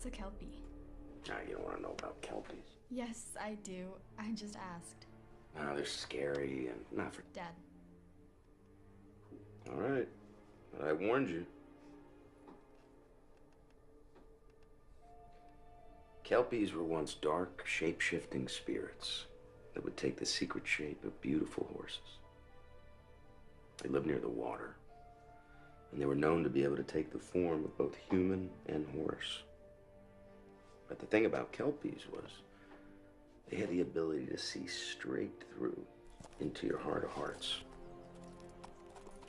What's a Kelpie? Nah, you don't want to know about Kelpies. Yes, I do. I just asked. Nah, they're scary and not for... Dad. All right, but I warned you. Kelpies were once dark, shape-shifting spirits that would take the secret shape of beautiful horses. They lived near the water, and they were known to be able to take the form of both human and horse. But the thing about Kelpies was they had the ability to see straight through into your heart of hearts.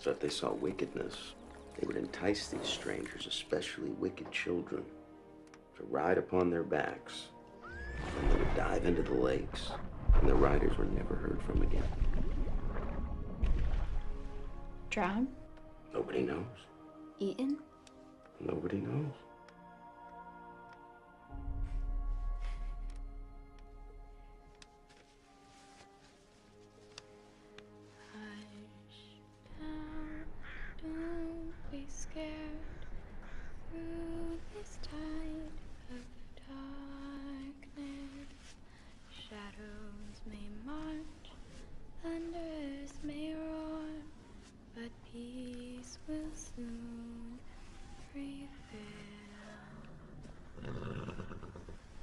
So if they saw wickedness, they would entice these strangers, especially wicked children, to ride upon their backs, and they would dive into the lakes, and the riders were never heard from again. Drown? Nobody knows. Eaten? Nobody knows. Don't be scared through this tide of darkness. Shadows may march, thunders may roar, but peace will soon prevail.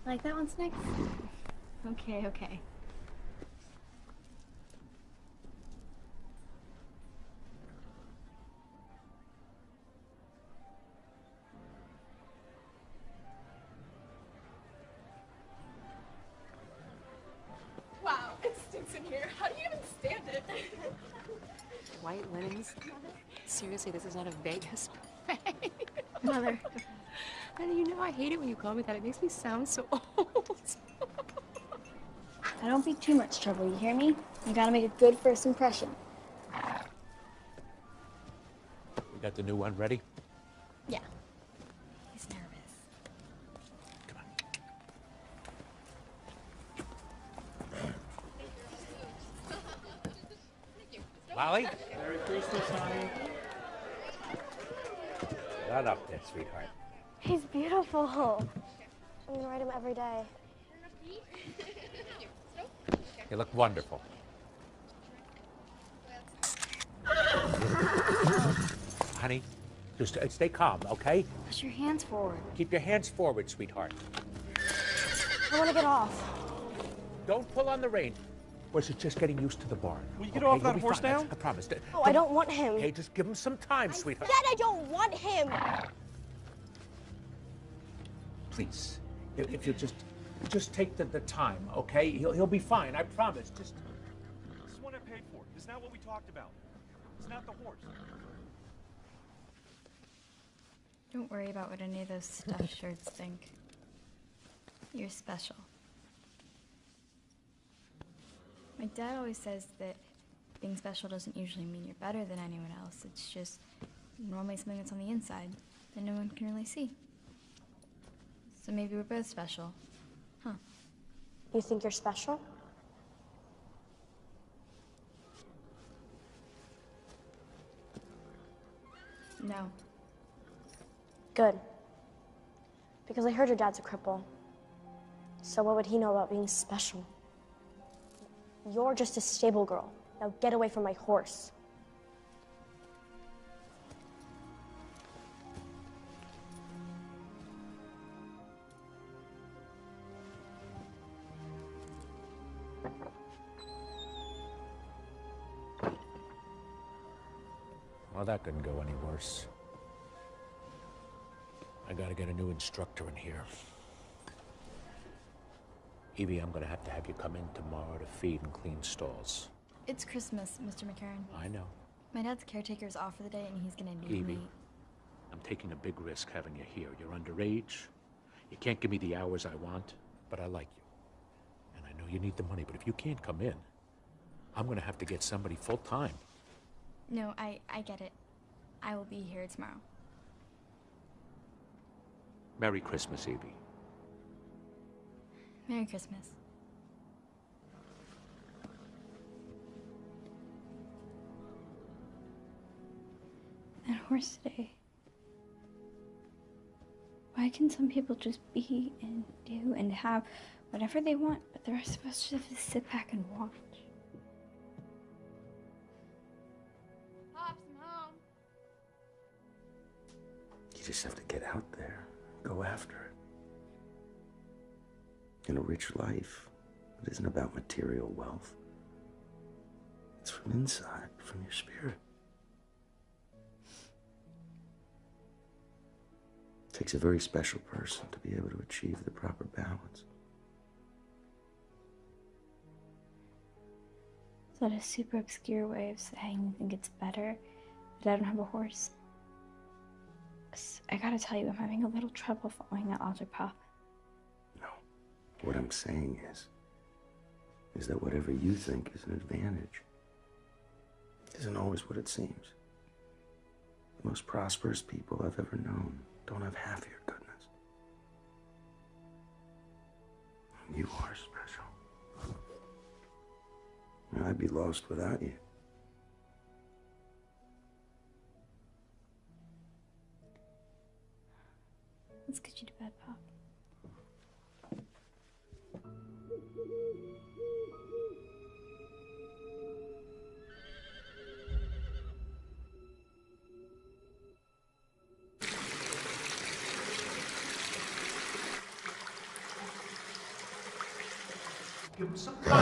Like that one, Snake? Okay, okay. Wow, it stinks in here. How do you even stand it? White linens? Seriously, this is not a Vegas buffet. Mother. Honey, you know I hate it when you call me that. It makes me sound so old. I don't be too much trouble, you hear me? You gotta make a good first impression. We got the new one ready? Yeah. He's nervous. Come on. Molly? Merry Christmas, honey. Not up there, sweetheart. He's beautiful. I'm gonna ride him every day. You look wonderful. Honey, just stay calm, okay? Push your hands forward. Keep your hands forward, sweetheart. I wanna get off. Don't pull on the rein. Horse is just getting used to the barn. Will you get okay? off that You'll be horse fine. now? I promise. Oh, I don't want him. Hey, just give him some time, sweetheart. I said I don't want him. Please, if you just take the time, okay? He'll be fine. I promise. Just. This is what I paid for. It's not what we talked about. It's not the horse. Don't worry about what any of those stuffed shirts think. You're special. My dad always says that being special doesn't usually mean you're better than anyone else. It's just normally something that's on the inside that no one can really see. So maybe we're both special. Huh. You think you're special? No. Good. Because I heard your dad's a cripple. So what would he know about being special? You're just a stable girl. Now get away from my horse. Well, that couldn't go any worse. I gotta get a new instructor in here. Evie, I'm gonna have to have you come in tomorrow to feed and clean stalls. It's Christmas, Mr. McCarran. I know. My dad's caretaker's off for the day and he's gonna need Evie, me. I'm taking a big risk having you here. You're underage. You can't give me the hours I want, but I like you. And I know you need the money, but if you can't come in, I'm gonna have to get somebody full-time. No, I get it. I will be here tomorrow. Merry Christmas, Evie. Merry Christmas. That horse today. Why can some people just be and do and have whatever they want, but the rest of us just have to sit back and watch? Pops, I'm home. You just have to get out there, go after it. In a rich life, it isn't about material wealth. It's from inside, from your spirit. It takes a very special person to be able to achieve the proper balance. Is that a super obscure way of saying you think it's better that I don't have a horse? 'Cause I gotta tell you, I'm having a little trouble following that logic, Pop. No. What I'm saying is that whatever you think is an advantage isn't always what it seems. The most prosperous people I've ever known don't have half your goodness. You are special. I'd be lost without you. Let's get you to bed, Pop. Give him some I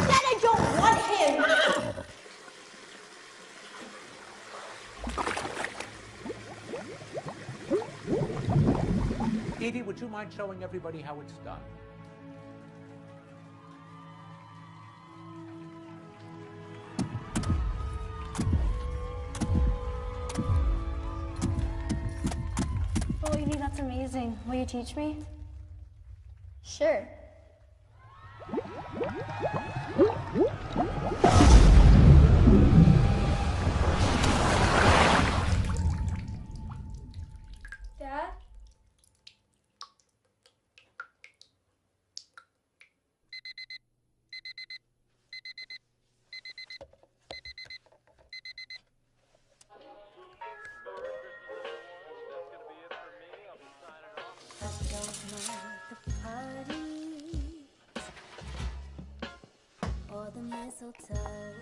said I don't want him! Edie, would you mind showing everybody how it's done? Oh, Edie, that's amazing. Will you teach me? Sure. Dad? Or the mistletoe,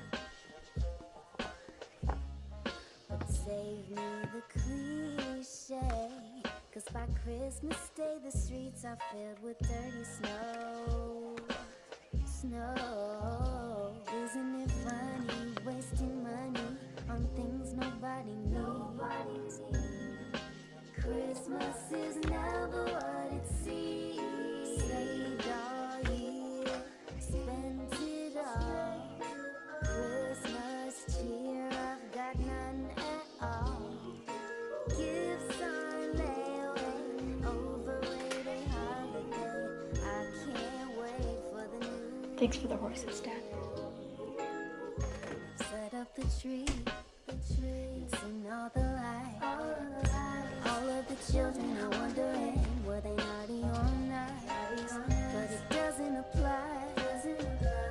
but save me the cliche, 'cause by Christmas Day the streets are filled with dirty snow. Snow, isn't it funny, wasting money on things nobody needs. Christmas is never what it seems. Saved all year, spent it all. Christmas cheer, I've got none at all. Gifts on layaway, overrated holiday. I can't wait for the new. Thanks for the horses, Dad. Set up the tree, and sing all the lights. All of the children are wondering, were they naughty or nice? But it doesn't apply.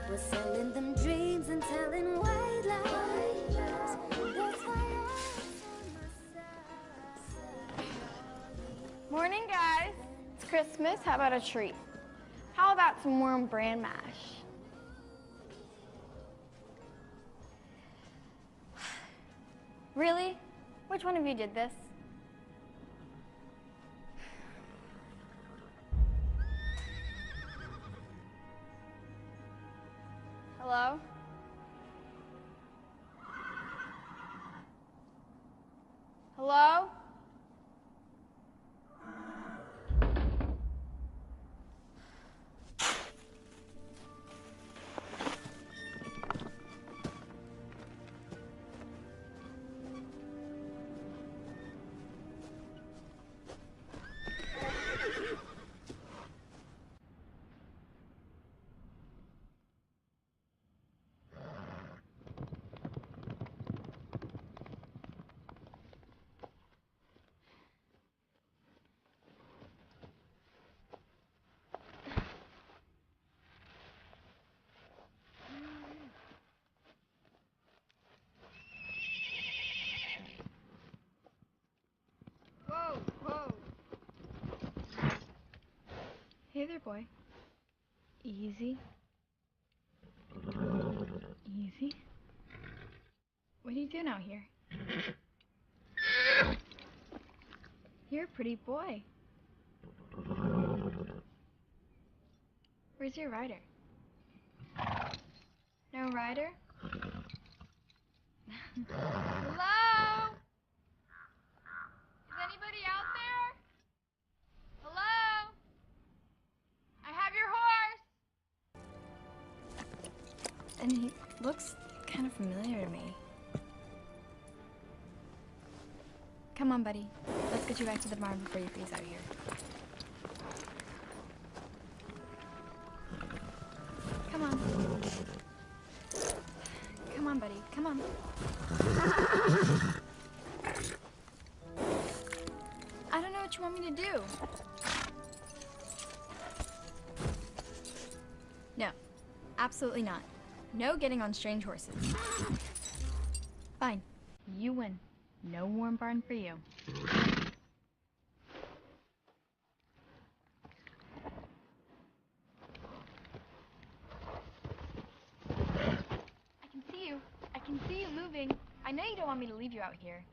We're selling them dreams and telling white lies. That's why I Morning, guys. It's Christmas. How about a treat? How about some warm bran mash? Really? Which one of you did this? Hello? Hello? Hey there, boy. Easy. Easy. What are you doing out here? You're a pretty boy. Where's your rider? No rider? Hello? Is anybody out there? Hello? I have your horse! And he looks kind of familiar to me. Come on, buddy. Let's get you back to the barn before you freeze out here. Come on. Come on, buddy. Come on. I don't know what you want me to do. No, absolutely not. No getting on strange horses. Fine. You win. No warm barn for you. I can see you moving. I know you don't want me to leave you out here.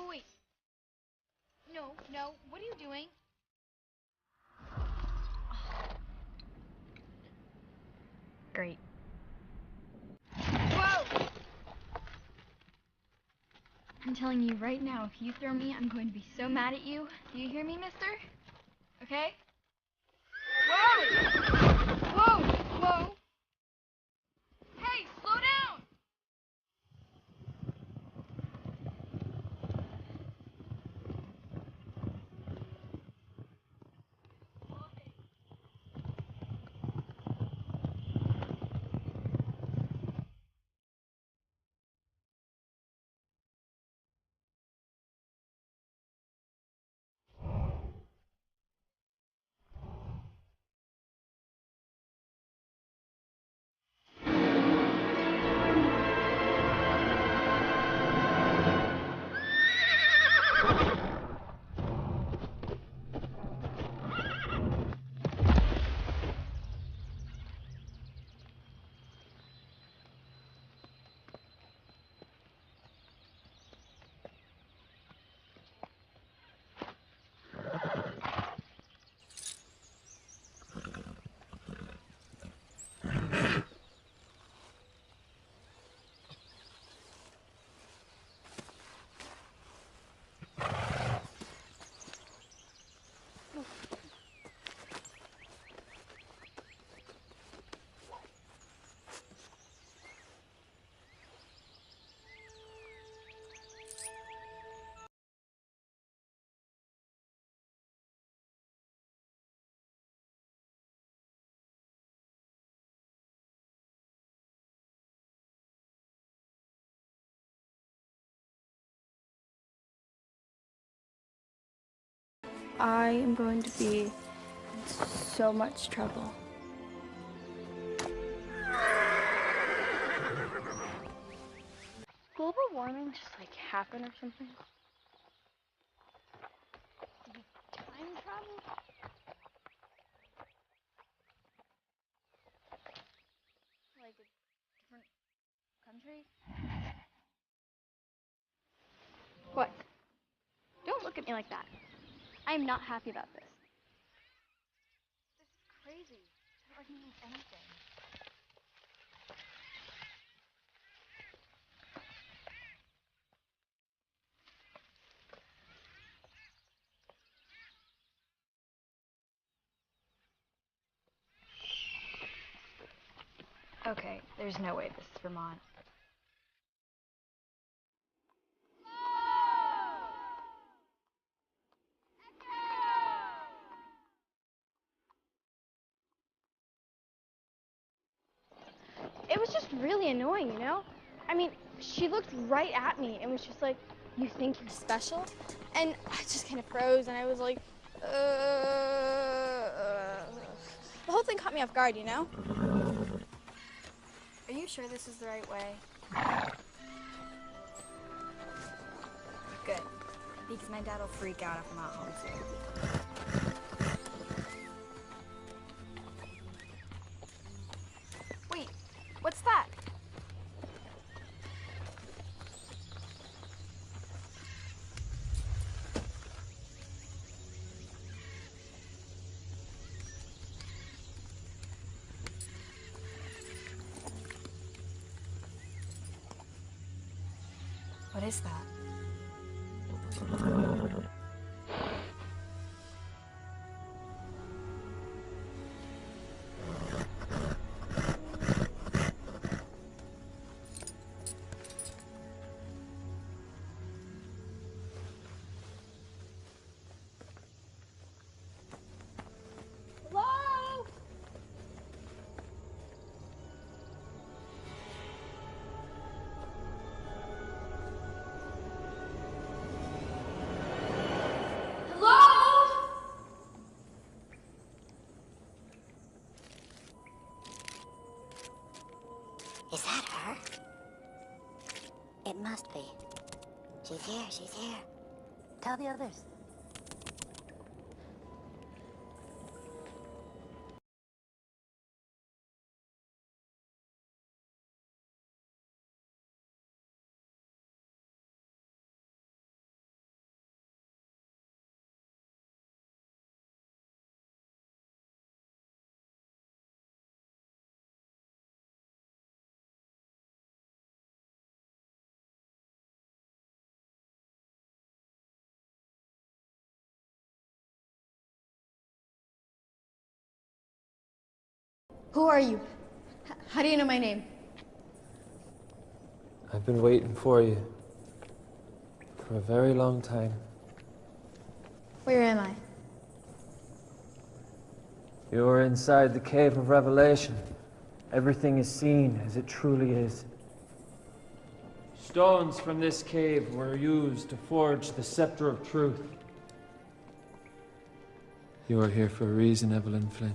Wait. No. What are you doing? Great. Whoa! I'm telling you right now, if you throw me, I'm going to be so mad at you. Do you hear me, mister? Okay? Whoa! Hey, slow down! I am going to be in so much trouble. Global warming just like happen or something? Did you time travel? Like a different country? What? Don't look at me like that. I am not happy about this. This is crazy. It doesn't mean anything. Okay, there's no way this is Vermont. It was just really annoying, you know? I mean, she looked right at me and was just like, "You think you're special?" And I just kind of froze and I was like, The whole thing caught me off guard, you know? Are you you sure this is the right way? Good. Because my dad will freak out if I'm not home soon. Wait, what's that? What is that? Hello? Hello? Is that her? It must be. She's here, she's here. Tell the others. Who are you? How do you know my name? I've been waiting for you for a very long time. Where am I? You're inside the Cave of Revelation. Everything is seen as it truly is. Stones from this cave were used to forge the Scepter of Truth. You are here for a reason, Evelyn Flynn.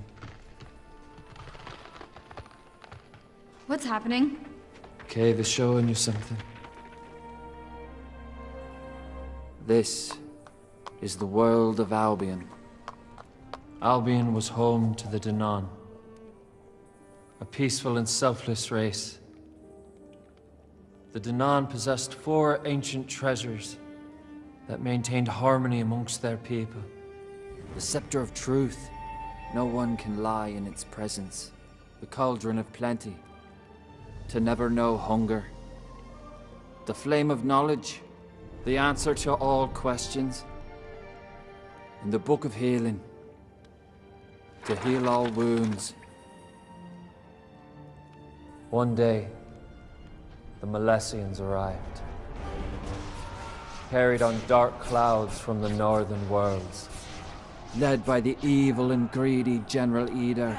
What's happening? The cave is showing you something. This is the world of Albion. Albion was home to the Danan, a peaceful and selfless race. The Danan possessed 4 ancient treasures that maintained harmony amongst their people. The Scepter of Truth, no one can lie in its presence. The Cauldron of Plenty, to never know hunger. The Flame of Knowledge, the answer to all questions. And the Book of Healing, to heal all wounds. One day, the Milesians arrived, carried on dark clouds from the northern worlds, led by the evil and greedy General Eder.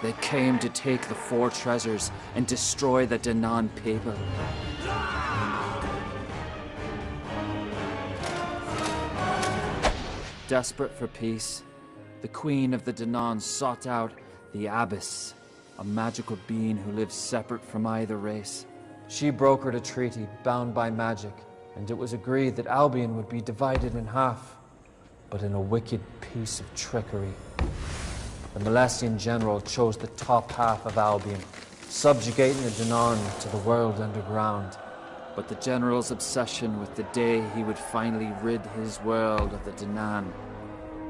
They came to take the 4 treasures and destroy the Danan people. Desperate for peace, the Queen of the Danan sought out the Abyss, a magical being who lives separate from either race. She brokered a treaty bound by magic, and it was agreed that Albion would be divided in half, but in a wicked piece of trickery. The Milesian general chose the top half of Albion, subjugating the Danan to the world underground. But the general's obsession with the day he would finally rid his world of the Danan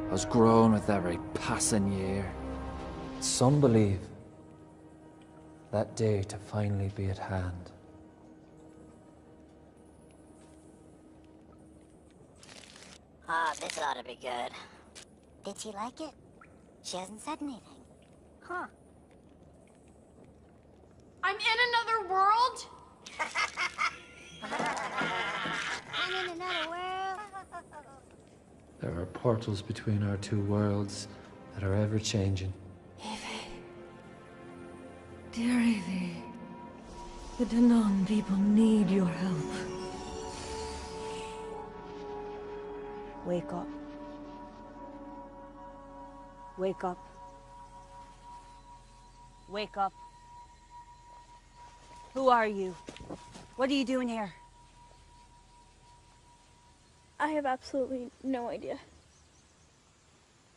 has grown with every passing year. Some believe that day to finally be at hand. This ought to be good. Did she like it? She hasn't said anything. Huh. I'm in another world? I'm in another world. There are portals between our 2 worlds that are ever changing. Evie. Dear Evie. The Danan people need your help. Wake up. Wake up. Wake up. Who are you? What are you doing here? I have absolutely no idea.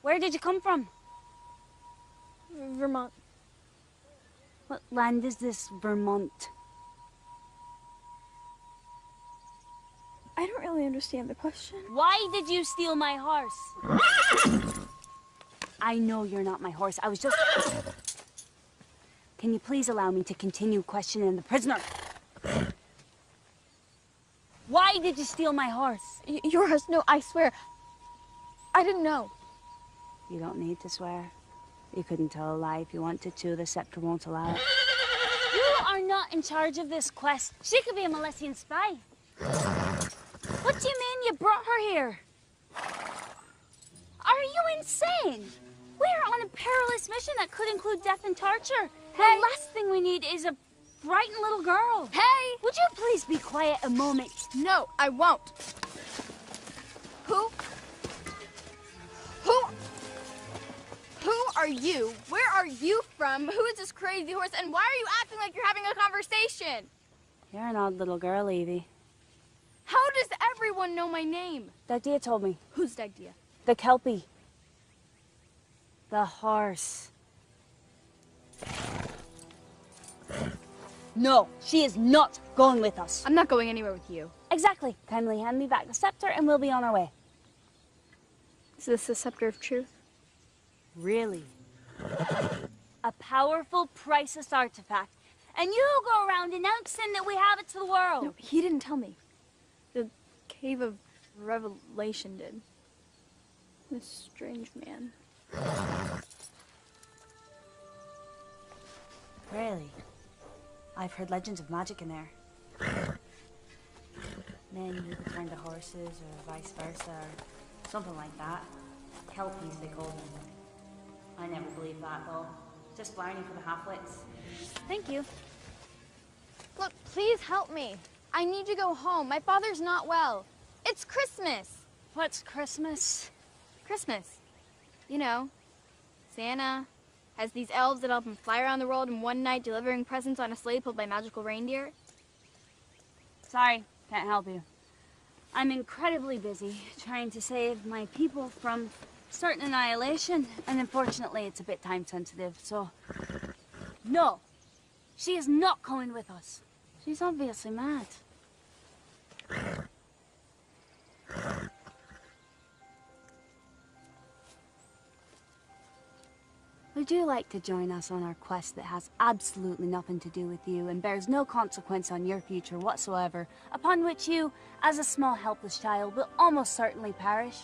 Where did you come from? Vermont. What land is this, Vermont? I don't really understand the question. Why did you steal my horse? I know you're not my horse. I was just... Can you please allow me to continue questioning the prisoner? Why did you steal my horse? Your horse? No, I swear. I didn't know. You don't need to swear. You couldn't tell a lie if you wanted to. The scepter won't allow it. You are not in charge of this quest. She could be a Milesian spy. What do you mean you brought her here? Are you insane? We're on a perilous mission that could include death and torture. Hey. The last thing we need is a frightened little girl. Hey! Would you please be quiet a moment? No, I won't. Who are you? Where are you from? Who is this crazy horse? And why are you acting like you're having a conversation? You're an odd little girl, Evie. How does everyone know my name? Dagdia told me. Who's Dagdia? The Kelpie. The horse. No, she is not going with us. I'm not going anywhere with you. Exactly. Kindly hand me back the scepter and we'll be on our way. Is this the scepter of truth? Really? A powerful, priceless artifact. And you go around announcing that we have it to the world. No, he didn't tell me. The Cave of Revelation did. This strange man. Really? I've heard legends of magic in there. Men who could turn to horses or vice versa or something like that. Kelpies, they call them. I never believed that, though. Just blarney for the half-wits. Thank you. Look, please help me. I need to go home. My father's not well. It's Christmas. What's Christmas? Christmas. You know, Santa has these elves that help him fly around the world in one night delivering presents on a sleigh pulled by magical reindeer. Sorry, can't help you. I'm incredibly busy trying to save my people from certain annihilation, and unfortunately it's a bit time sensitive, so... No! She is not coming with us. She's obviously mad. Would you like to join us on our quest that has absolutely nothing to do with you and bears no consequence on your future whatsoever, upon which you, as a small helpless child, will almost certainly perish?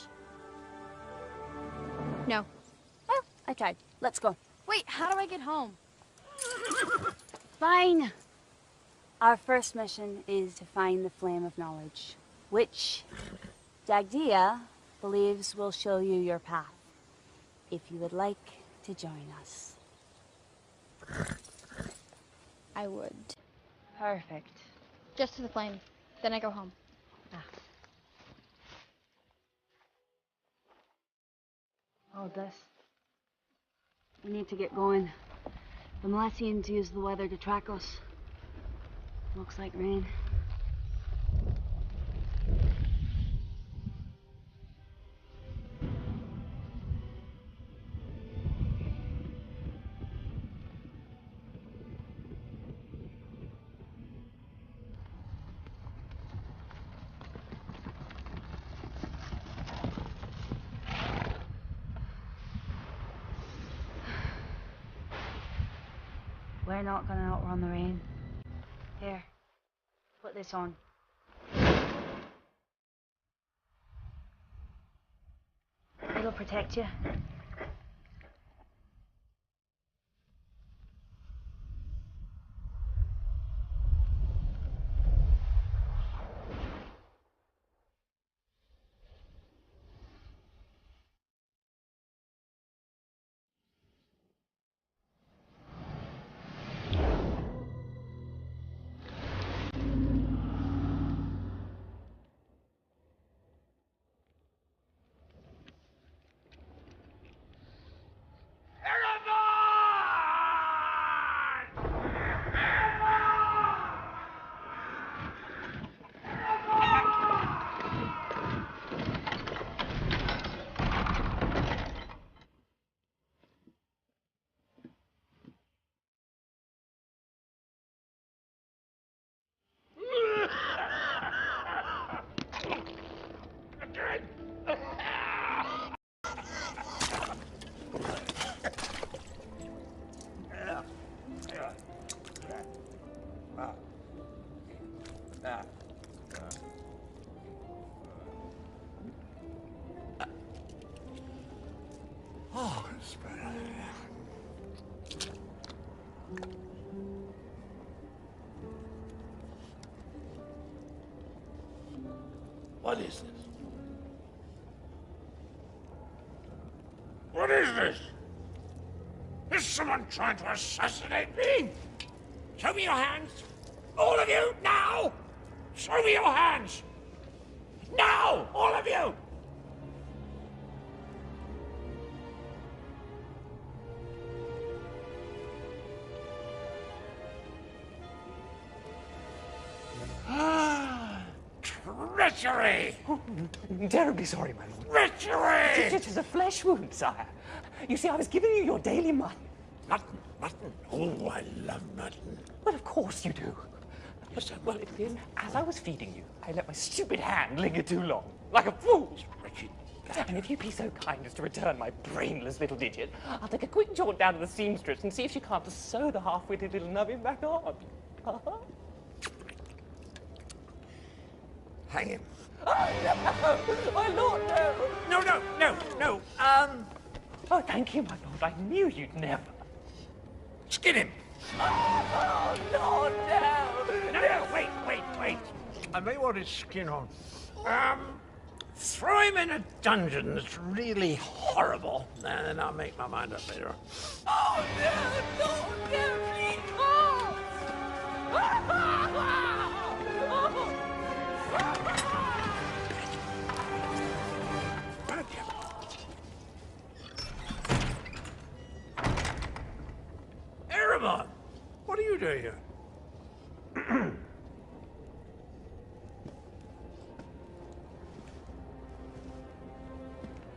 No. Well, I tried. Let's go. Wait, how do I get home? Fine. Our first mission is to find the Flame of Knowledge, which Dagdia believes will show you your path, if you would like to join us. I would. Perfect. Just to the flame. Then I go home. Hold this. We need to get going. The Milesians use the weather to track us. Looks like rain. We're not gonna outrun the rain. Here, put this on. It'll protect you. What is this? What is this? Is someone trying to assassinate me? Show me your hands! All of you, now! Show me your hands! Now! All of you! Treachery! Oh, terribly sorry, my lord. Treachery! It is a flesh wound, sire. You see, I was giving you your daily mutton. Mutton, mutton. Oh, I love mutton. Well, of course you do. Well, as I was feeding you, I let my stupid hand linger too long, like a fool. Wretched. And if you'd be so kind as to return my brainless little digit, I'll take a quick jaunt down to the seamstress and see if she can't sew the half-witted little nubbin back on. Hang him. Oh, no! My lord, no! No. Oh, thank you, my lord. I knew you'd never. Skin him. Oh, Lord, no! No, wait. I may want his skin on. Throw him in a dungeon that's really horrible, and then I'll make my mind up later on. Oh, no, please, Erebon, what are you doing here?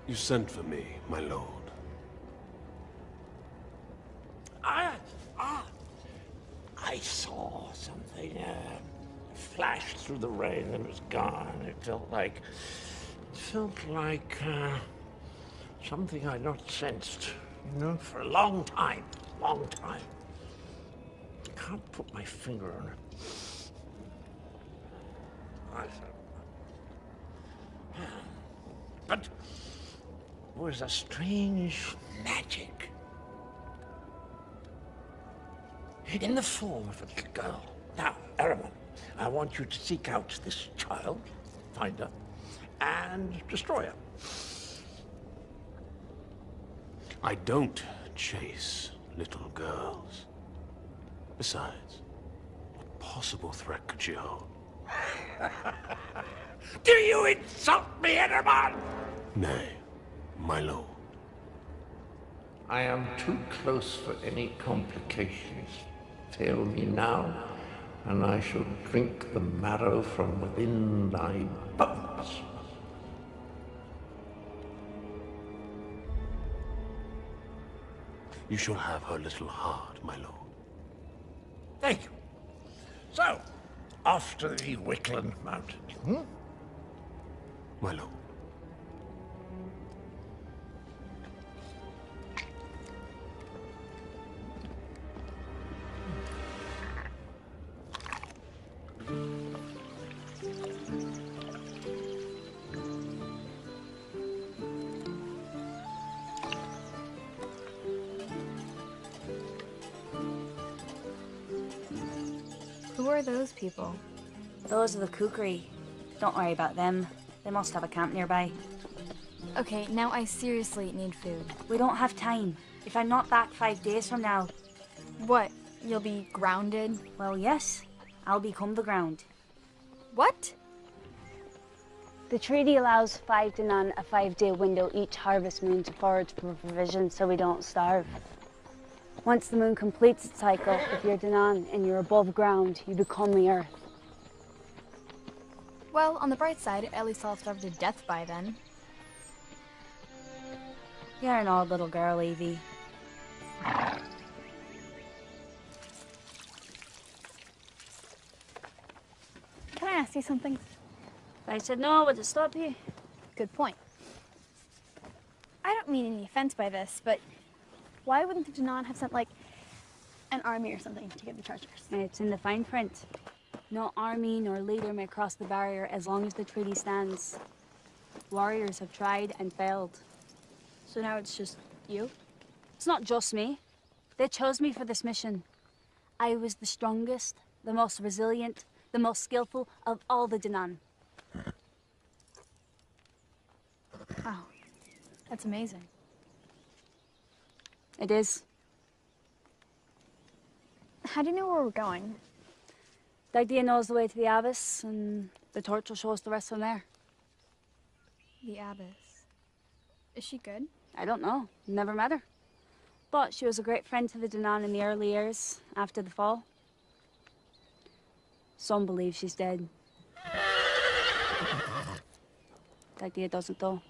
You sent for me, my lord. I saw something flash through the rain and it was gone. It felt like something I'd not sensed, for a long time. I can't put my finger on it. But it was a strange magic in the form of a little girl. Now, Erebon, I want you to seek out this child, find her, and destroy her. I don't chase little girls. Besides, what possible threat could she hold? Do you insult me, Erebon? Nay, my lord. I am too close for any complications. Fail me now, and I shall drink the marrow from within thy bones. You shall have her little heart, my lord. Thank you. So, off to the Wickland Mountains, My lord. Who are those people? Those are the Kukri. Don't worry about them. They must have a camp nearby. Okay, now I seriously need food. We don't have time. If I'm not back 5 days from now... What? You'll be grounded? Well, yes. I'll become the ground. What? The treaty allows 5 Danan a 5-day window each harvest moon to forage for provisions so we don't starve. Once the moon completes its cycle, if you're Danan and you're above ground, you become the earth. Well, on the bright side, at least I'll starve to death by then. You're an odd little girl, Evie. Can I ask you something? If I said no, would it stop you? Good point. I don't mean any offense by this, but why wouldn't the Danan have sent, like, an army or something to get the treasures? It's in the fine print. No army nor leader may cross the barrier as long as the treaty stands. Warriors have tried and failed. So now it's just you? It's not just me. They chose me for this mission. I was the strongest, the most resilient, the most skillful of all the Danan. That's amazing. It is. How do you know where we're going? Dagdia knows the way to the Abyss, and the torch will show us the rest from there. The Abyss. Is she good? I don't know. Never met her. But she was a great friend to the Danan in the early years, after the fall. Some believe she's dead. Dagdia doesn't, though.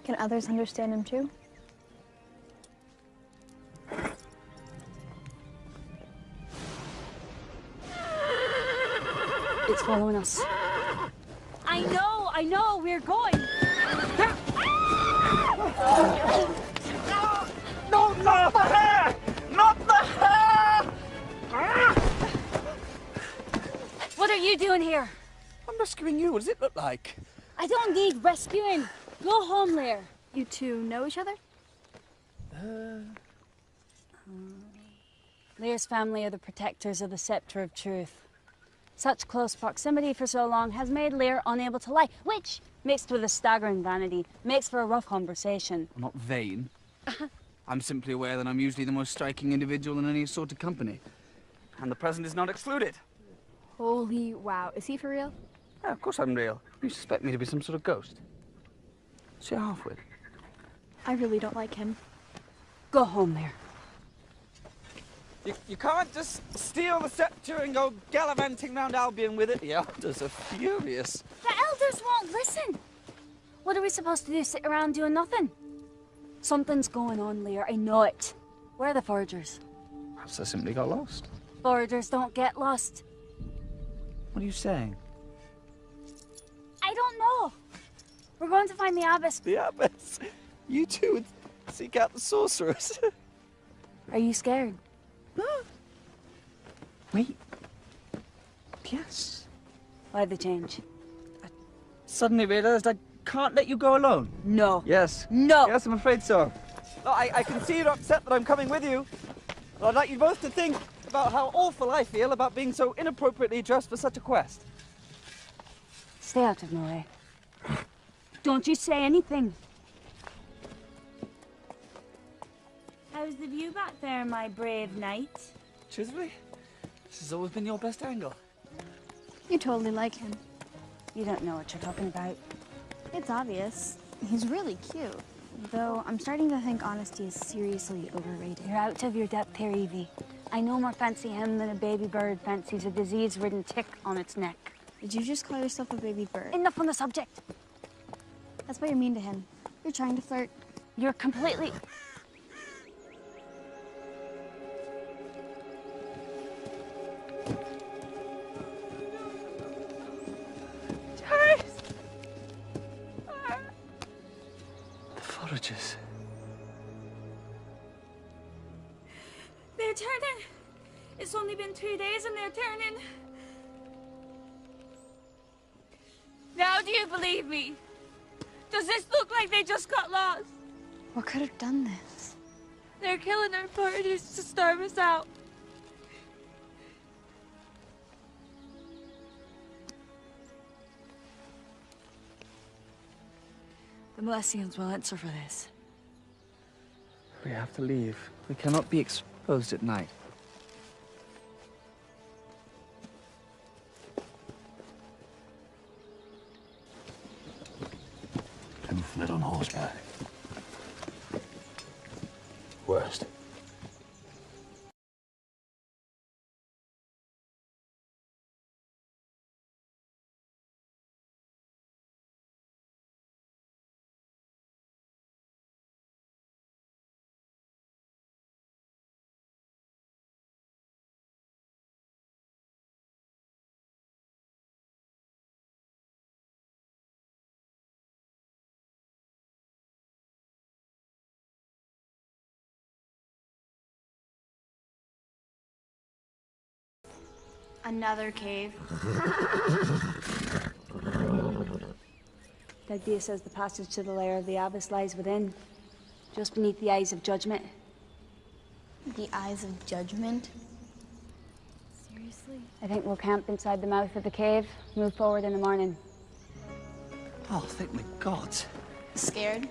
Can others understand him too? It's following us. I know, we're going. No, not the hair! Not the hair! What are you doing here? I'm rescuing you. What does it look like? I don't need rescuing. Go home, Lear. You two know each other? Lear's family are the protectors of the Scepter of Truth. Such close proximity for so long has made Lear unable to lie, which, mixed with a staggering vanity, makes for a rough conversation. I'm not vain. I'm simply aware that I'm usually the most striking individual in any sort of company. And the present is not excluded. Holy wow. Is he for real? Yeah, of course I'm real. You suspect me to be some sort of ghost. What's your half-wit? I really don't like him. Go home, Lear. You can't just steal the scepter and go gallivanting round Albion with it. The elders are furious. The elders won't listen. What are we supposed to do, sit around doing nothing? Something's going on, Lear. I know it. Where are the foragers? Perhaps I simply got lost. Foragers don't get lost. What are you saying? I don't know. We're going to find the Abyss. The Abyss? You two would seek out the sorcerers. Are you scared? Wait. Yes. Why the change? I suddenly realized I can't let you go alone. No. Yes. No. Yes, I'm afraid so. No, I can see you're upset that I'm coming with you. But I'd like you both to think about how awful I feel about being so inappropriately dressed for such a quest. Stay out of my way. Don't you say anything. How's the view back there, my brave knight? Chisbury, this has always been your best angle. You totally like him. You don't know what you're talking about. It's obvious. He's really cute. Though I'm starting to think honesty is seriously overrated. You're out of your depth here, Evie. I no more fancy him than a baby bird fancies a disease-ridden tick on its neck. Did you just call yourself a baby bird? Enough on the subject. That's why you're mean to him. You're trying to flirt. You're completely... Foragers. They're turning. It's only been 2 days and they're turning. Now do you believe me? Does this look like they just got lost? What could have done this? They're killing our foragers to starve us out. The Milesians will answer for this. We have to leave. We cannot be exposed at night. Who fled on horseback? Worst. Another cave. Dagdia says the passage to the lair of the Abyss lies within, just beneath the Eyes of Judgment. The Eyes of Judgment? Seriously? I think we'll camp inside the mouth of the cave, move forward in the morning. Oh, thank the gods. Scared?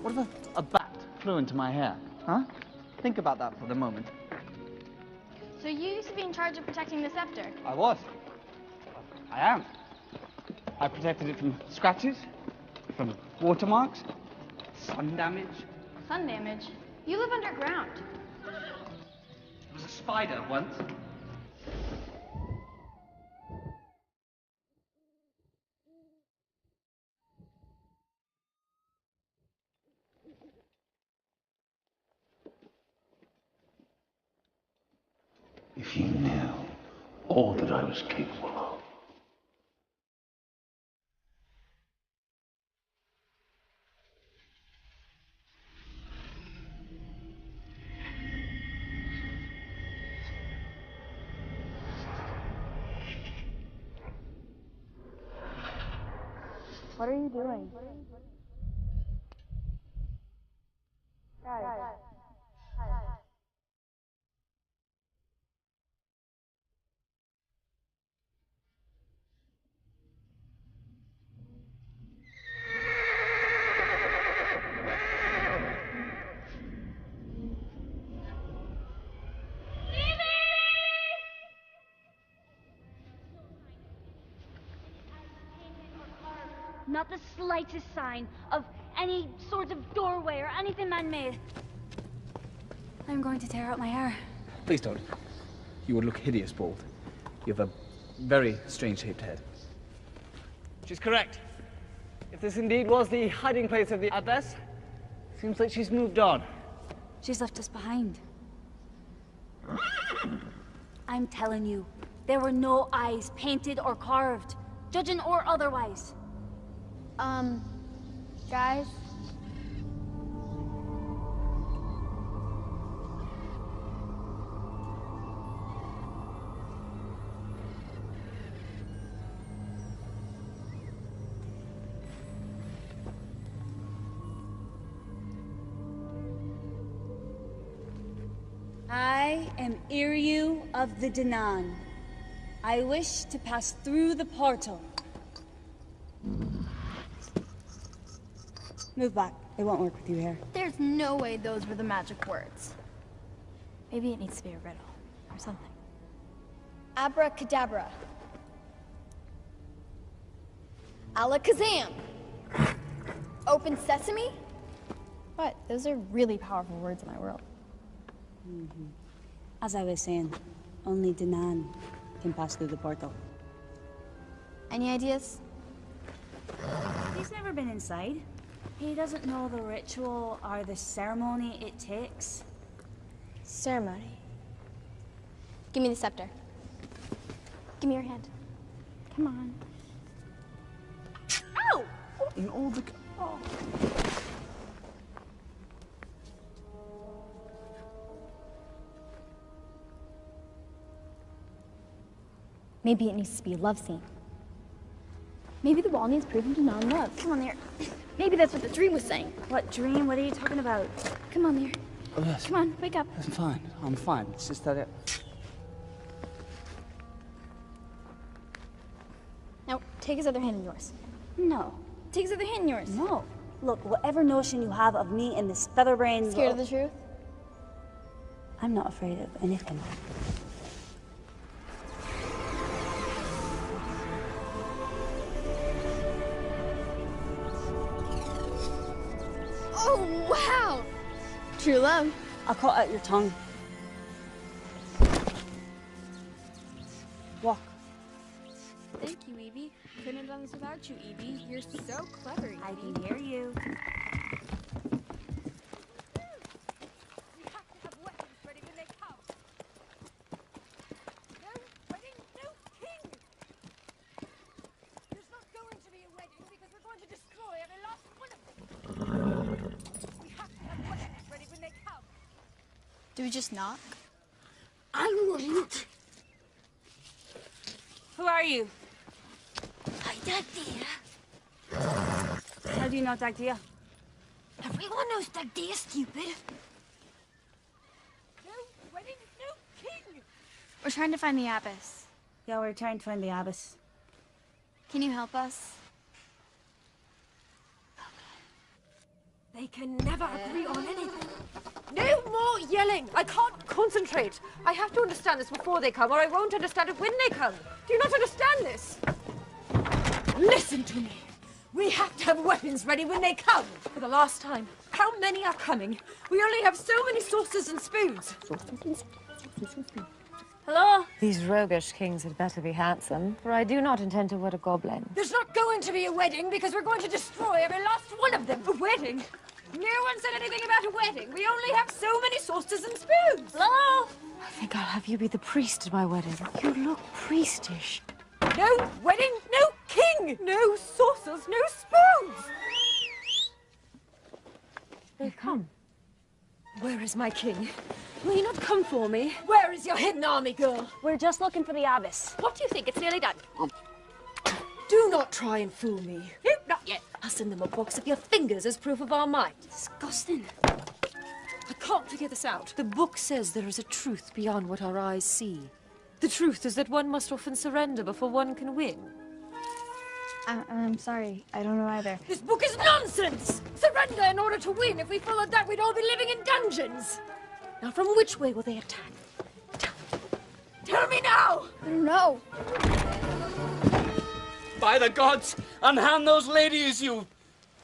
What if a bat flew into my hair? Huh? Think about that for the moment. So you used to be in charge of protecting the scepter? I was. I am. I protected it from scratches, from watermarks, sun damage. Sun damage? You live underground. There was a spider once. If you knew all that I was capable of. What are you doing? Guys. Not the slightest sign of any sort of doorway or anything man-made. I'm going to tear out my hair. Please don't. You would look hideous bald. You have a very strange-shaped head. She's correct. If this indeed was the hiding place of the Abbess, seems like she's moved on. She's left us behind. I'm telling you, there were no eyes painted or carved, judging or otherwise. Guys? I am Iryu of the Danan. I wish to pass through the portal. Move back. It won't work with you here. There's no way those were the magic words. Maybe it needs to be a riddle or something. Abracadabra. Alakazam. Open sesame? What? Those are really powerful words in my world. As I was saying, only Danan can pass through the portal. Any ideas? He's never been inside. He doesn't know the ritual or the ceremony it takes. Ceremony. Give me the scepter. Give me your hand. Come on. Ow! In all the... Oh. Maybe it needs to be a love scene. Maybe the wall needs proving to non-love. Come on there. Maybe that's what the dream was saying. What dream? What are you talking about? Come on there. Oh, yes. Come on, wake up. I'm fine. I'm fine. It's just that it... Now, take his other hand in yours. No. Take his other hand in yours. No. Look, whatever notion you have of me and this featherbrain... Scared of the truth? I'm not afraid of anything. Oh, wow! True love. I'll cut out your tongue. Walk. Thank you, Evie. Couldn't have done this without you, Evie. You're so clever, Evie. I can hear you. Do we just knock? I wouldn't. Who are you? I'm Dagdia. How do you know Dagdia? Everyone knows Dagdia, stupid. We're trying to find the Abbess. Yeah, we're trying to find the Abbess. Can you help us? They can never agree on anything. No more yelling! I can't concentrate. I have to understand this before they come, or I won't understand it when they come. Do you not understand this? Listen to me. We have to have weapons ready when they come. For the last time, how many are coming? We only have so many saucers and spoons. Hello? These roguish kings had better be handsome, for I do not intend to wed a goblin. There's not going to be a wedding because we're going to destroy every last one of them. A wedding? No one said anything about a wedding. We only have so many saucers and spoons. Hello? I think I'll have you be the priest at my wedding. You look priestish. No wedding, no king, no saucers, no spoons. They come. Where is my king? Will you not come for me? Where is your hidden army, girl? We're just looking for the abbess. What do you think? It's nearly done. Do not try and fool me. No, not yet. I'll send them a box of your fingers as proof of our might. Disgusting. I can't figure this out. The book says there is a truth beyond what our eyes see. The truth is that one must often surrender before one can win. I'm sorry. I don't know either. This book is nonsense! Surrender in order to win. If we followed that, we'd all be living in dungeons. Now, from which way will they attack? Tell me now! I don't know. By the gods, unhand those ladies, you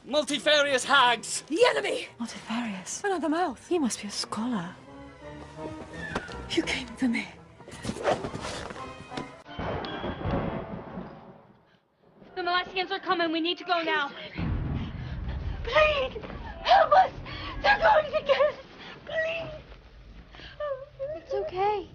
multifarious hags! The enemy! Multifarious? Another mouth. He must be a scholar. You came for me. The Molestians are coming. We need to go now. Please, help us! They're going to get us! Please! It's okay.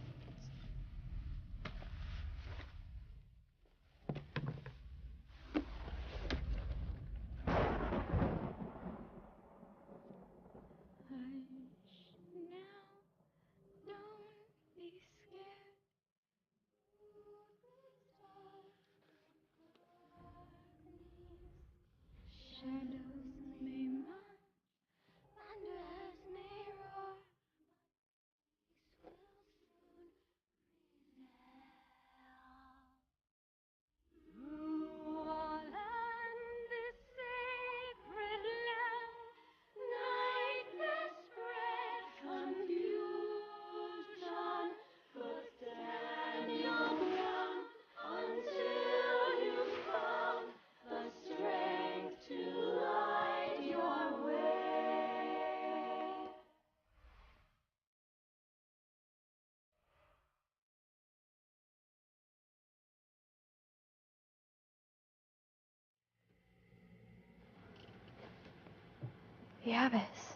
The abbess.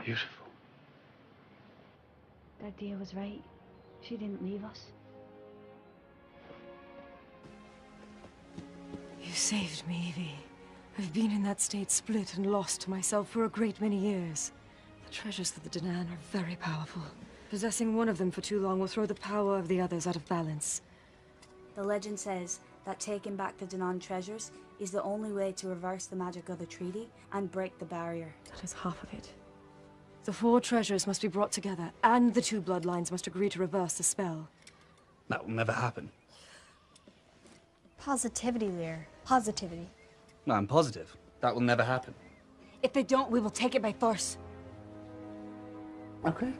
Beautiful. Dardia was right. She didn't leave us. You saved me, Evie. I've been in that state split and lost to myself for a great many years. The treasures of the Danan are very powerful. Possessing one of them for too long will throw the power of the others out of balance. The legend says that taking back the Danan treasures is the only way to reverse the magic of the treaty and break the barrier. That is half of it. The 4 treasures must be brought together, and the 2 bloodlines must agree to reverse the spell. That will never happen. Positivity, Lear. Positivity. No, I'm positive. That will never happen. If they don't, we will take it by force. Okay.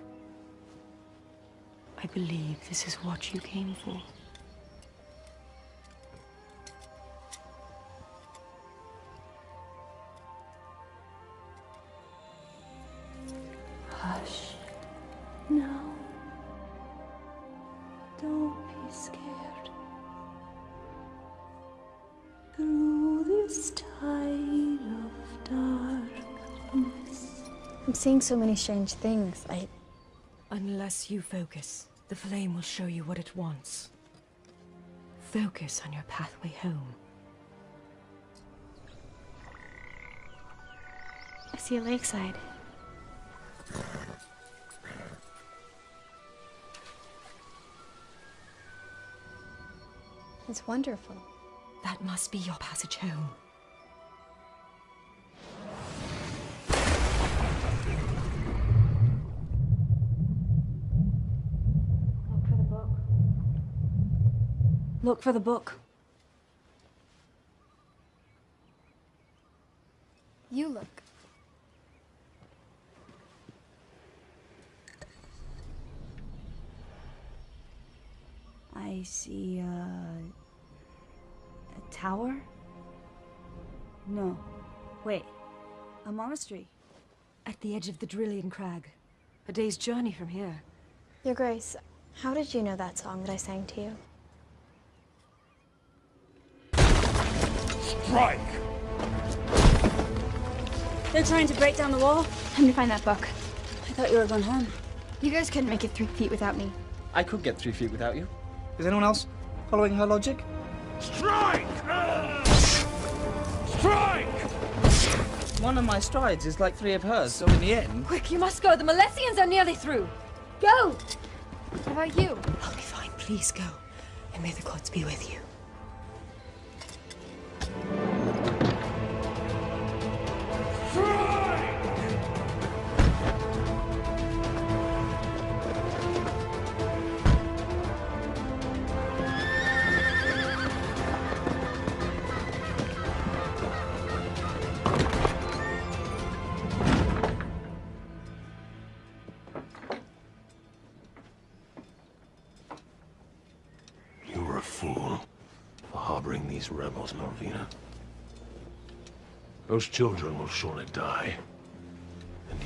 I believe this is what you came for. Hush. No. Don't be scared. Through this tide of darkness. I'm seeing so many strange things. Unless you focus, the flame will show you what it wants. Focus on your pathway home. I see a lakeside. It's wonderful. That must be your passage home. Look for the book. Look for the book. You look. I see a tower? No. Wait. A monastery. At the edge of the Drillian Crag. A day's journey from here. Your Grace, how did you know that song that I sang to you? Strike! They're trying to break down the wall? Time to find that book. I thought you were going home. You guys couldn't make it 3 feet without me. I could get 3 feet without you. Is anyone else following her logic? Strike! Strike! One of my strides is like 3 of hers, so in the end... Quick, you must go. The Milesians are nearly through. Go! How about you? I'll be fine. Please go. And may the gods be with you. You were a fool for harboring these rebels, Malvina. Those children will surely die. And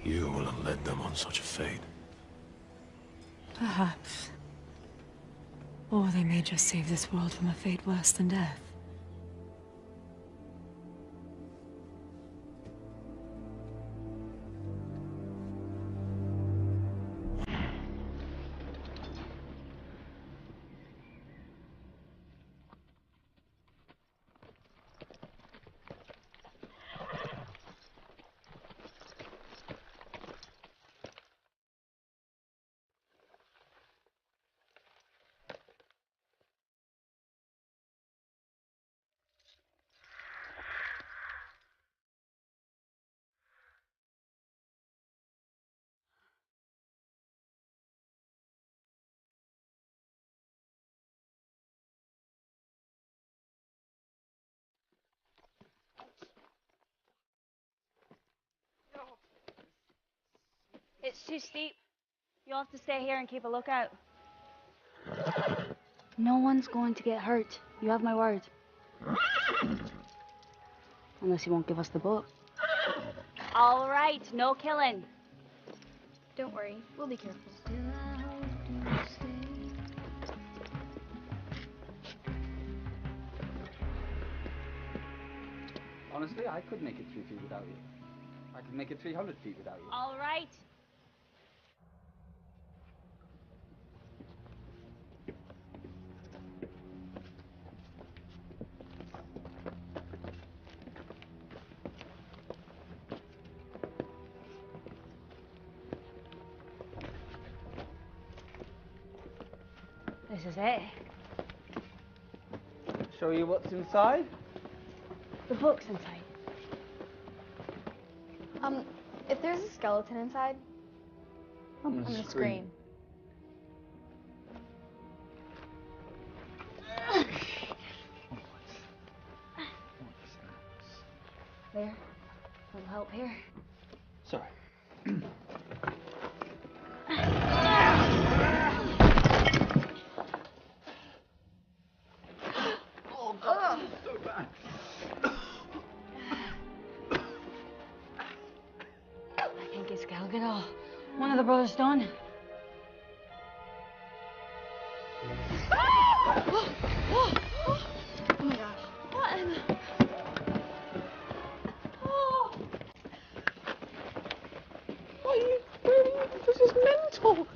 you will have led them on such a fate. Perhaps. Or they may just save this world from a fate worse than death. It's too steep. You'll have to stay here and keep a lookout. No one's going to get hurt. You have my word. Unless you won't give us the book. All right, no killing. Don't worry, we'll be careful. Honestly, I could make it 3 feet without you. I could make it 300 feet without you. All right. This is it. Show you what's inside? The book's inside. If there's a skeleton inside, I'm gonna scream. There. Little help here. Sorry. Oh God, this is so bad. I think it's Galgadol. One of the brothers done. Oh my gosh. What? What are you doing? This is mental.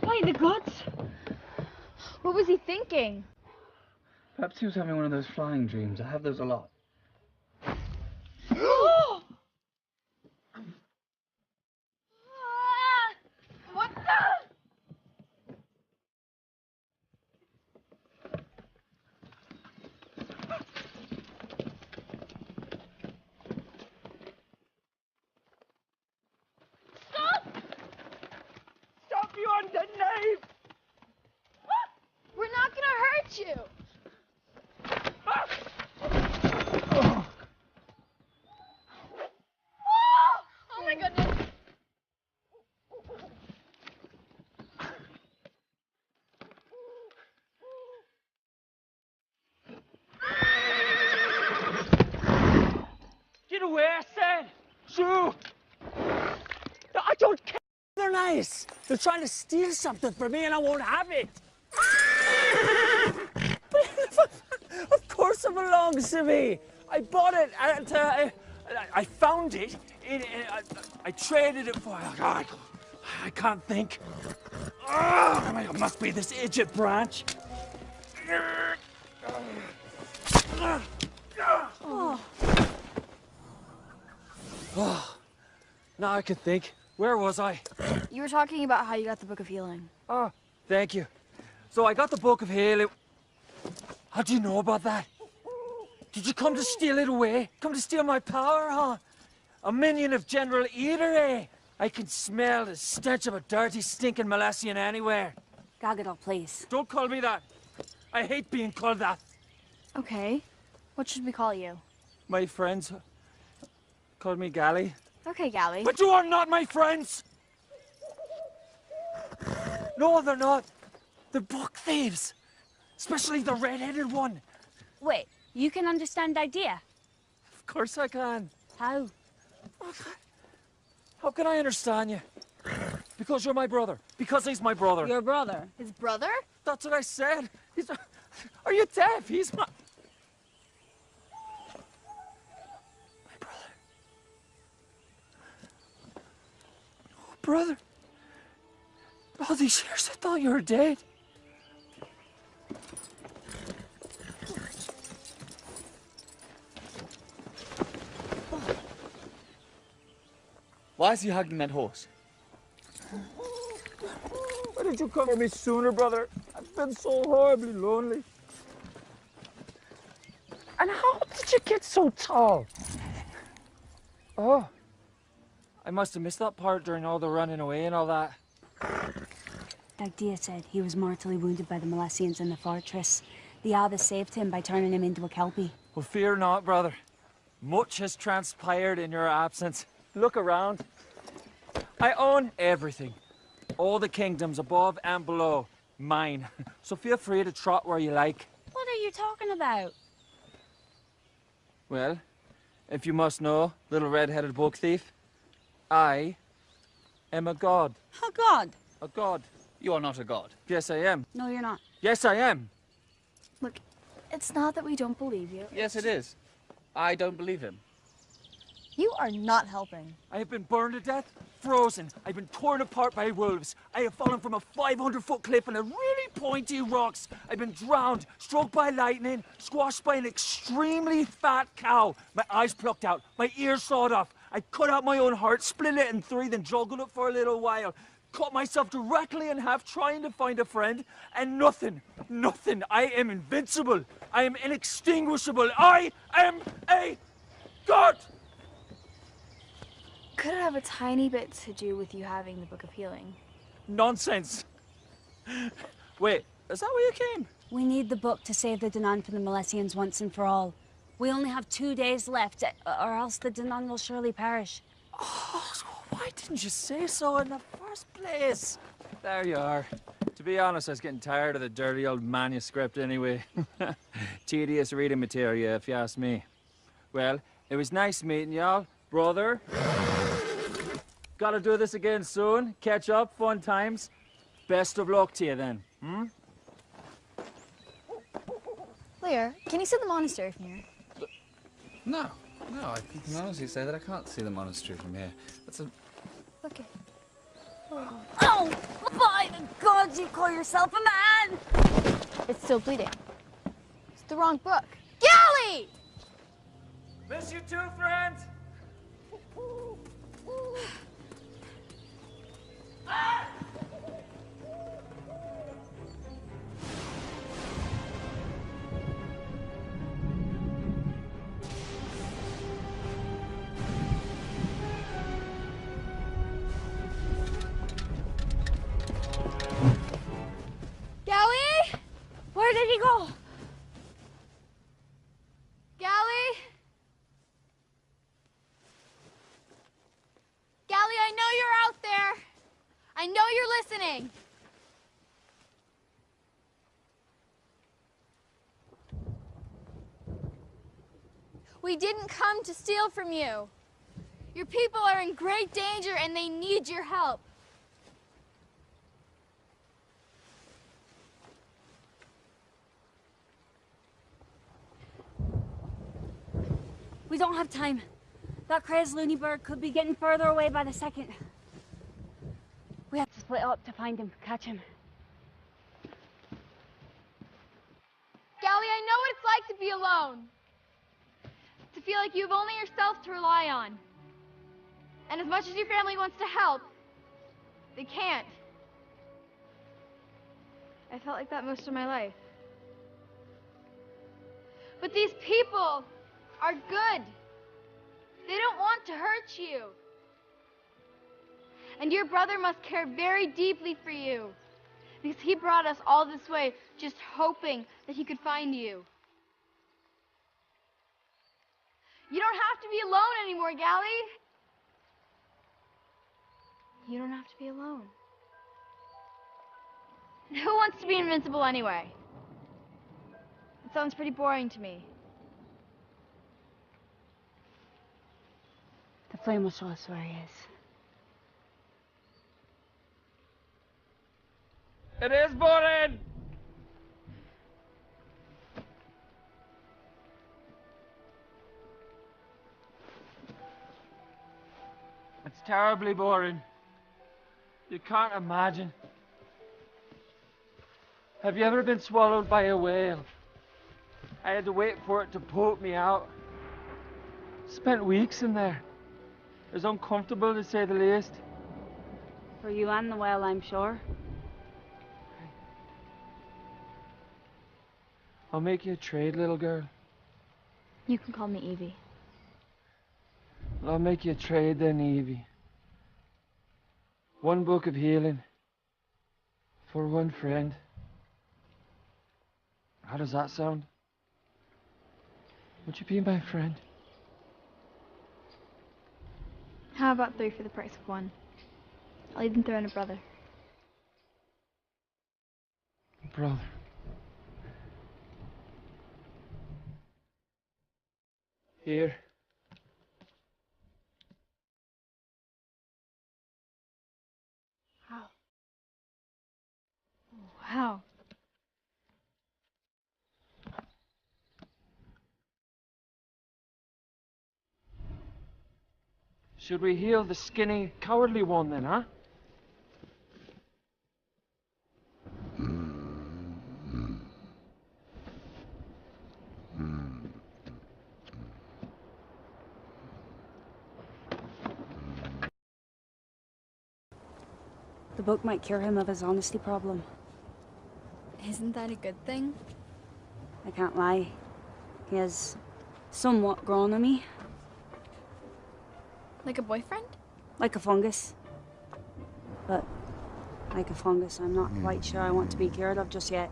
By the gods! What was he thinking? Perhaps he was having one of those flying dreams. I have those a lot. What the? lies! They're trying to steal something from me and I won't have it! Of course it belongs to me! I bought it and I found it. I traded it for... God, I can't think. It must be this idiot branch. Oh, now I can think. Where was I? You were talking about how you got the Book of Healing. Oh, thank you. So I got the Book of Healing. How do you know about that? Did you come to steal it away? Come to steal my power, huh? A minion of General Eater, eh? I can smell the stench of a dirty, stinking Malassian anywhere. Gargador, please. Don't call me that. I hate being called that. Okay. What should we call you? My friends called me Gally. Okay, Gally. But you are not my friends! No, they're not. They're book thieves. Especially the red-headed one. Wait, you can understand idea? Of course I can. How? How can I understand you? Because you're my brother. Because he's my brother. Your brother? His brother? That's what I said. Are you deaf? He's my... Brother, all these years I thought you were dead. Why is he hugging that horse? Why didn't you come for me sooner, brother? I've been so horribly lonely. And how did you get so tall? Oh. I must have missed that part during all the running away and all that. Dagdia said he was mortally wounded by the Malassians in the fortress. The Abbess saved him by turning him into a Kelpie. Well, fear not, brother. Much has transpired in your absence. Look around. I own everything. All the kingdoms above and below. Mine. So feel free to trot where you like. What are you talking about? Well, if you must know, little red-headed book thief, I am a god. A god? A god. You are not a god. Yes, I am. No, you're not. Yes, I am. Look, it's not that we don't believe you. Yes, it is. I don't believe him. You are not helping. I have been burned to death, frozen. I've been torn apart by wolves. I have fallen from a 500-foot cliff on a really pointy rocks. I've been drowned, struck by lightning, squashed by an extremely fat cow. My eyes plucked out, my ears sawed off. I cut out my own heart, split it in three, then juggled it for a little while. Cut myself directly in half trying to find a friend, and nothing. I am invincible. I am inextinguishable. I am a god! Could it have a tiny bit to do with you having the Book of Healing? Nonsense. Wait, is that where you came? We need the book to save the Danan from the Malassians once and for all. We only have 2 days left, or else the Danan will surely perish. Oh, why didn't you say so in the first place? There you are. To be honest, I was getting tired of the dirty old manuscript anyway. Tedious reading material, if you ask me. Well, it was nice meeting y'all, brother. Gotta do this again soon. Catch up, fun times. Best of luck to you then, hmm? Lear, can you see the monastery from here? No, I can honestly say that I can't see the monastery from here. That's a... Okay. Oh, by the gods, you call yourself a man! It's still bleeding. It's the wrong book. Gally! Miss you too, friend! Gally? Where did he go? Gally? Gally, I know you're out there. I know you're listening. We didn't come to steal from you. Your people are in great danger and they need your help. We don't have time. That crazed loony bird could be getting further away by the second. We have to split up to find him, catch him. Gally, I know what it's like to be alone. To feel like you have only yourself to rely on. And as much as your family wants to help, they can't. I felt like that most of my life. But these people are good. They don't want to hurt you. And your brother must care very deeply for you, because he brought us all this way just hoping that he could find you. You don't have to be alone anymore, Gally. You don't have to be alone. And who wants to be invincible anyway? It sounds pretty boring to me. The flame will show us where he is. It is boring! It's terribly boring. You can't imagine. Have you ever been swallowed by a whale? I had to wait for it to poke me out. Spent weeks in there. It was uncomfortable, to say the least. For you and the whale, I'm sure. I'll make you a trade, little girl. You can call me Evie. Well, I'll make you a trade then, Evie. 1 book of healing for 1 friend. How does that sound? Would you be my friend? How about 3 for the price of 1? I'll even throw in a brother. Brother. Here. Wow. Wow. Should we heal the skinny, cowardly one then, huh? The book might cure him of his honesty problem. Isn't that a good thing? I can't lie. He has somewhat grown on me. Like a boyfriend? Like a fungus. But, like a fungus, I'm not quite sure I want to be cured of just yet.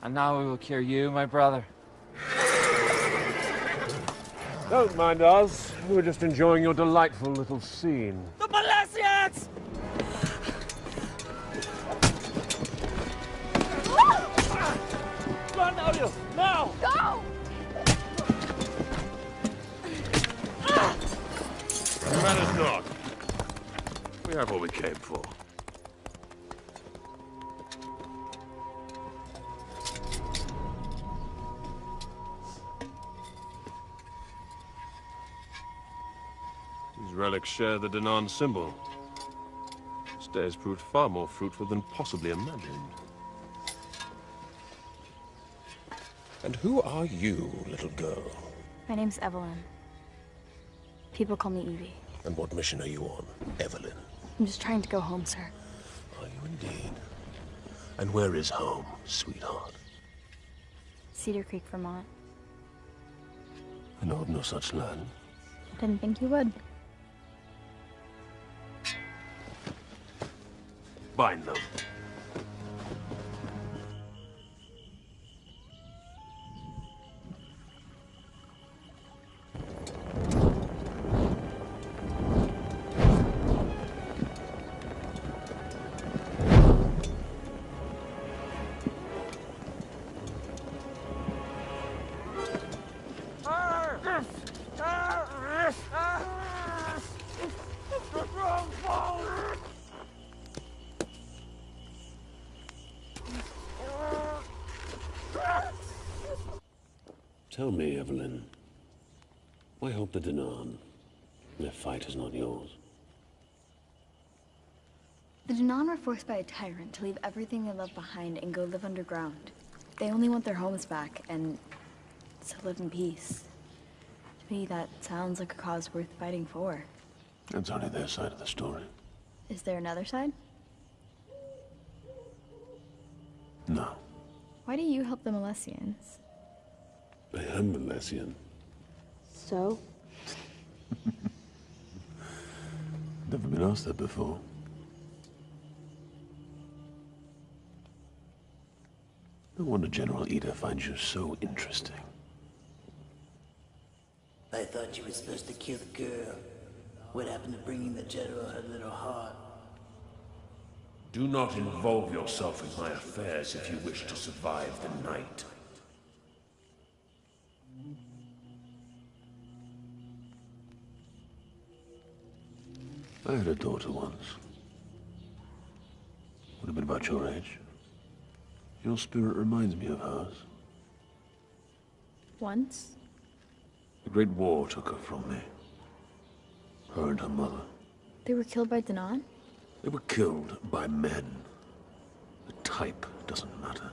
And now we will cure you, my brother. Don't mind us. We're just enjoying your delightful little scene. The Balesians! Run, Ariel! Now! Go! Matters not. We have what we came for. These relics share the Danan symbol. This day has proved far more fruitful than possibly imagined. And who are you, little girl? My name's Evelyn. People call me Evie. And what mission are you on, Evelyn? I'm just trying to go home, sir. Are you indeed? And where is home, sweetheart? Cedar Creek, Vermont. I know of no such land. Didn't think you would. Bind them. Tell me, Evelyn, why help the Danaan? Their fight is not yours. The Danaan were forced by a tyrant to leave everything they left behind and go live underground. They only want their homes back and to live in peace. To me, that sounds like a cause worth fighting for. That's only their side of the story. Is there another side? No. Why do you help the Milesians? I am Milesian. So? Never been asked that before. No wonder General Ida finds you so interesting. I thought you were supposed to kill the girl. What happened to bringing the general her little heart? Do not involve yourself in my affairs if you wish to survive the night. I had a daughter once. Would have been about your age. Your spirit reminds me of hers. Once? The Great War took her from me. Her and her mother. They were killed by Danaan? They were killed by men. The type doesn't matter.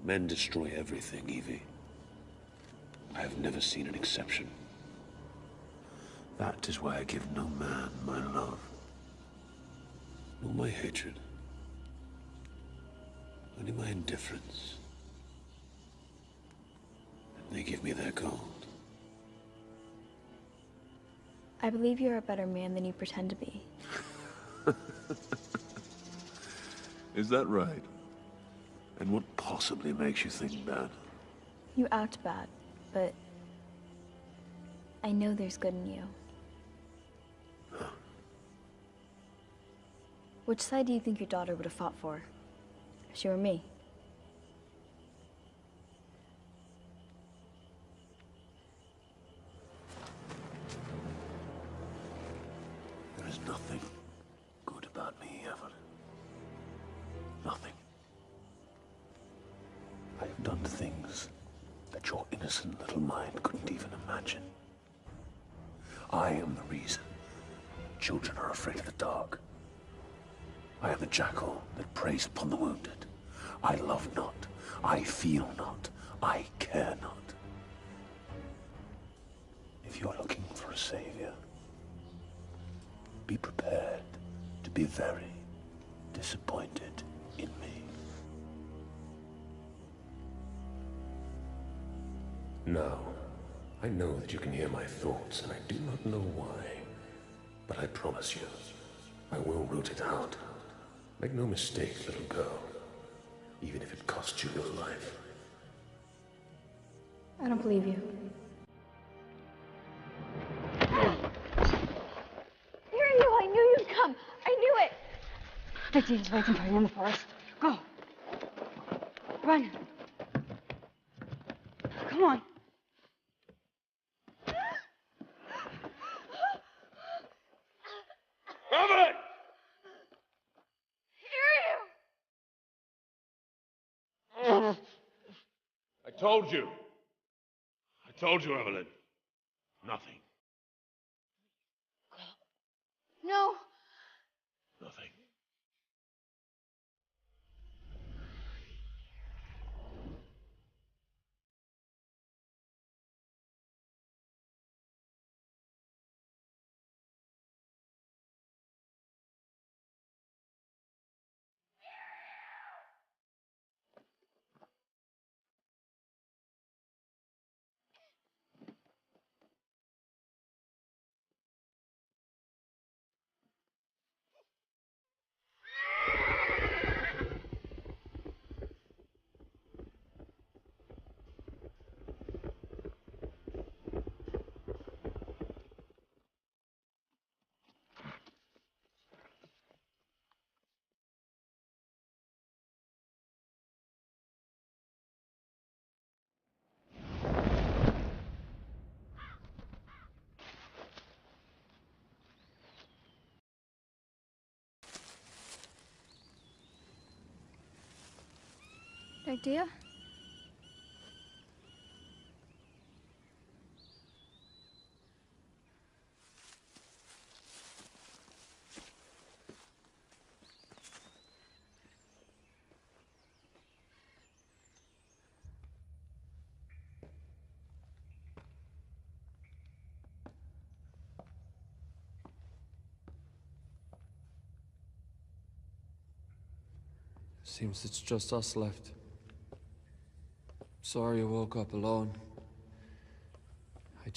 Men destroy everything, Evie. I have never seen an exception. That is why I give no man my love, nor my hatred, only my indifference. And they give me their gold. I believe you're a better man than you pretend to be. Is that right? And what possibly makes you think that? You act bad, but I know there's good in you. Which side do you think your daughter would have fought for? If she were me? There is nothing good about me, Evelyn. Nothing. I have done things that your innocent little mind couldn't even imagine. I am the reason children are afraid of the dark. I am the jackal that preys upon the wounded. I love not, I feel not, I care not. If you're looking for a savior, be prepared to be very disappointed in me. Now, I know that you can hear my thoughts, and I do not know why, but I promise you, I will root it out. Make no mistake, little girl, even if it costs you your life. I don't believe you. Here you! I knew you'd come! I knew it! The dean's waiting for you in the forest. Go! Run! Come on! Evelyn! I told you. I told you, Evelyn. Nothing. No! Nothing. Idea? Seems it's just us left. Sorry you woke up alone. I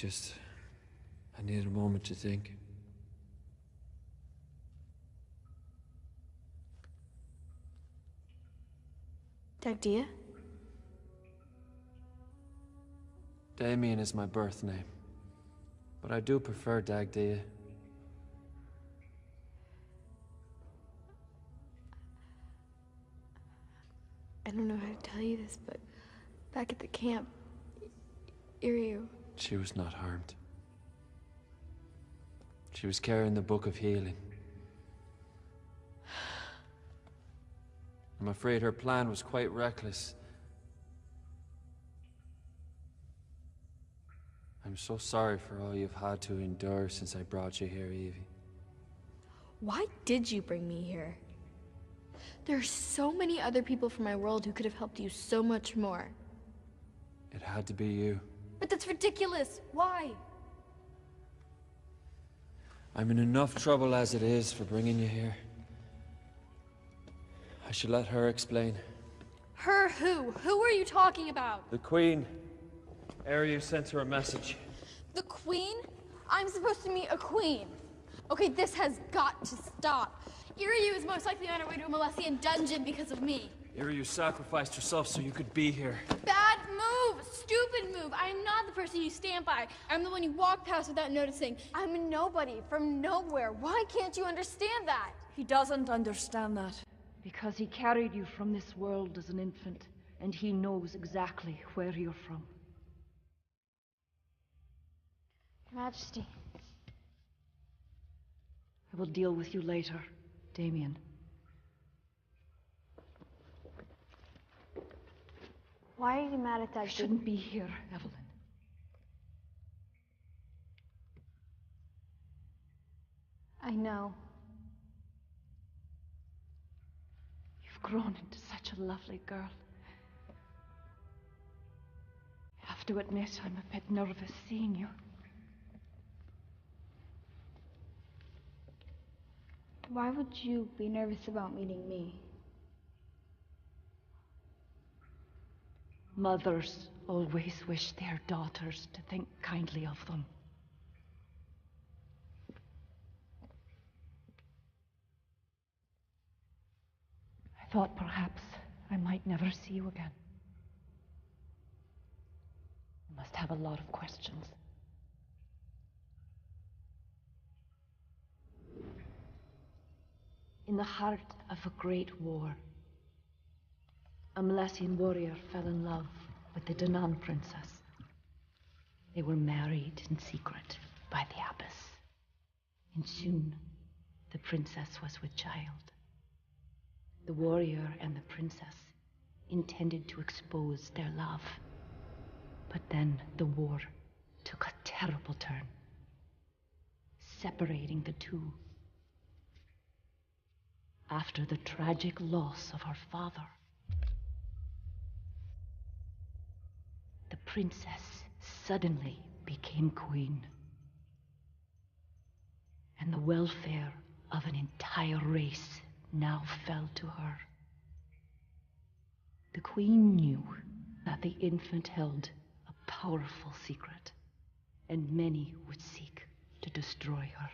needed a moment to think. Dagdia? Damien is my birth name, but I do prefer Dagdia. I don't know how to tell you this, but back at the camp, Iryu... She was not harmed. She was carrying the Book of Healing. I'm afraid her plan was quite reckless. I'm so sorry for all you've had to endure since I brought you here, Evie. Why did you bring me here? There are so many other people from my world who could have helped you so much more. It had to be you. But that's ridiculous. Why? I'm in enough trouble as it is for bringing you here. I should let her explain. Her who? Who are you talking about? The Queen. Ariu sent her a message. The Queen? I'm supposed to meet a queen. Okay, this has got to stop. Iryu is most likely on her way to a Molessian dungeon because of me. Ariu sacrificed herself so you could be here. Bad move! Stupid move! I am not the person you stand by. I'm the one you walk past without noticing. I'm a nobody from nowhere. Why can't you understand that? He doesn't understand that. Because he carried you from this world as an infant, and he knows exactly where you're from. Your Majesty. I will deal with you later, Damien. Why are you mad at that? I shouldn't be here, Evelyn. I know. You've grown into such a lovely girl. I have to admit, I'm a bit nervous seeing you. Why would you be nervous about meeting me? Mothers always wish their daughters to think kindly of them. I thought perhaps I might never see you again. You must have a lot of questions. In the heart of a great war, a Molessian warrior fell in love with the Danan princess. They were married in secret by the abbess. And soon, the princess was with child. The warrior and the princess intended to expose their love. But then the war took a terrible turn, separating the two. After the tragic loss of her father, the princess suddenly became queen. And the welfare of an entire race now fell to her. The queen knew that the infant held a powerful secret, and many would seek to destroy her.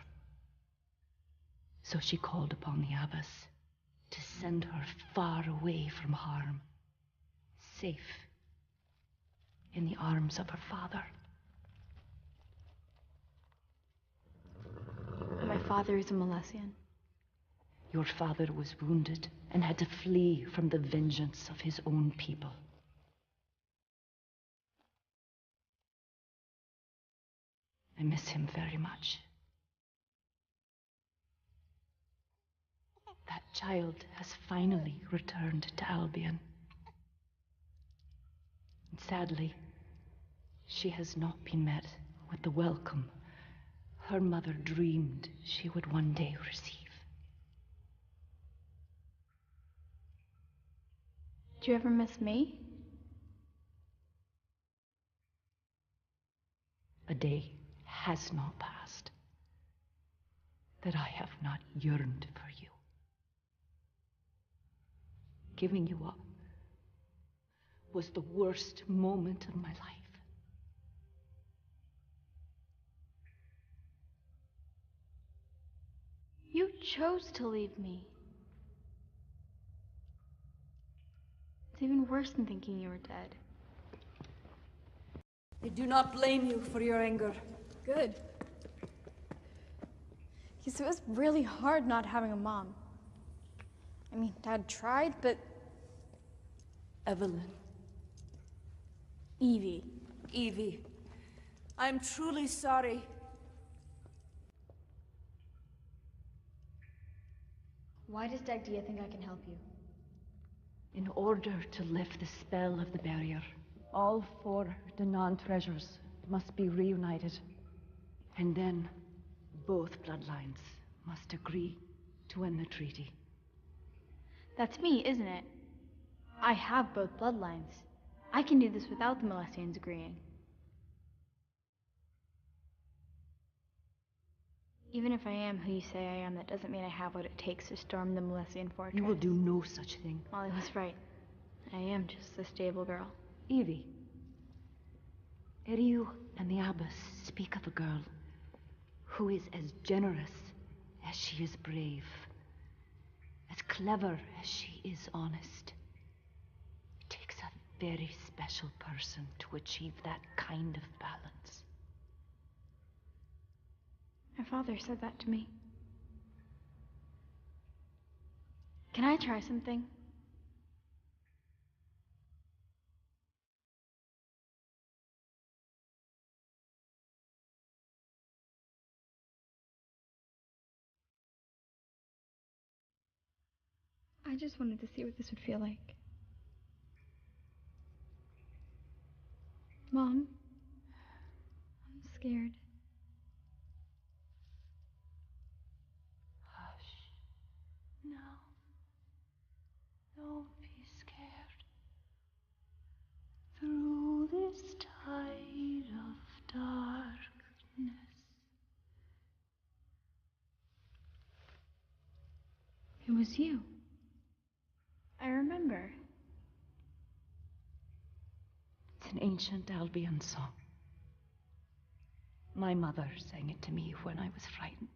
So she called upon the abbess to send her far away from harm, safe in the arms of her father. My father is a Molessian. Your father was wounded and had to flee from the vengeance of his own people. I miss him very much. That child has finally returned to Albion. And sadly, she has not been met with the welcome her mother dreamed she would one day receive. Do you ever miss me? A day has not passed that I have not yearned for you. giving you up was the worst moment of my life. You chose to leave me. It's even worse than thinking you were dead. I do not blame you for your anger. Good. Because it was really hard not having a mom. I mean, Dad tried, but... Evelyn. Evie. Evie. I'm truly sorry. Why does Dagdia think I can help you? In order to lift the spell of the barrier, all 4 Danan treasures must be reunited. And then both bloodlines must agree to end the treaty. That's me, isn't it? I have both bloodlines. I can do this without the Molestians agreeing. Even if I am who you say I am, that doesn't mean I have what it takes to storm the Molestian fortress. You will do no such thing. Molly was right. I am just a stable girl. Evie, Eriu and the Abbess speak of a girl who is as generous as she is brave, as clever as she is honest. It takes a very special person to achieve that kind of balance. My father said that to me. Can I try something? I just wanted to see what this would feel like. Mom, I'm scared. Hush. No. Don't be scared. Through this tide of darkness. It was you. I remember. It's an ancient Albion song. My mother sang it to me when I was frightened.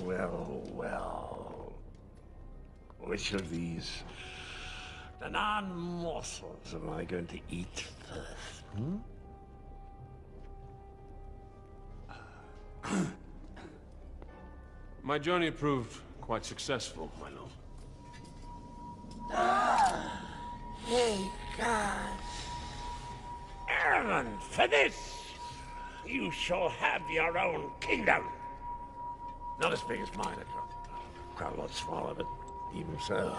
Well, well. Which of these Danan morsels am I going to eat first? My journey proved quite successful, my lord. Hey, God. Aaron, for this, you shall have your own kingdom. Not as big as mine, quite a lot smaller, but even so.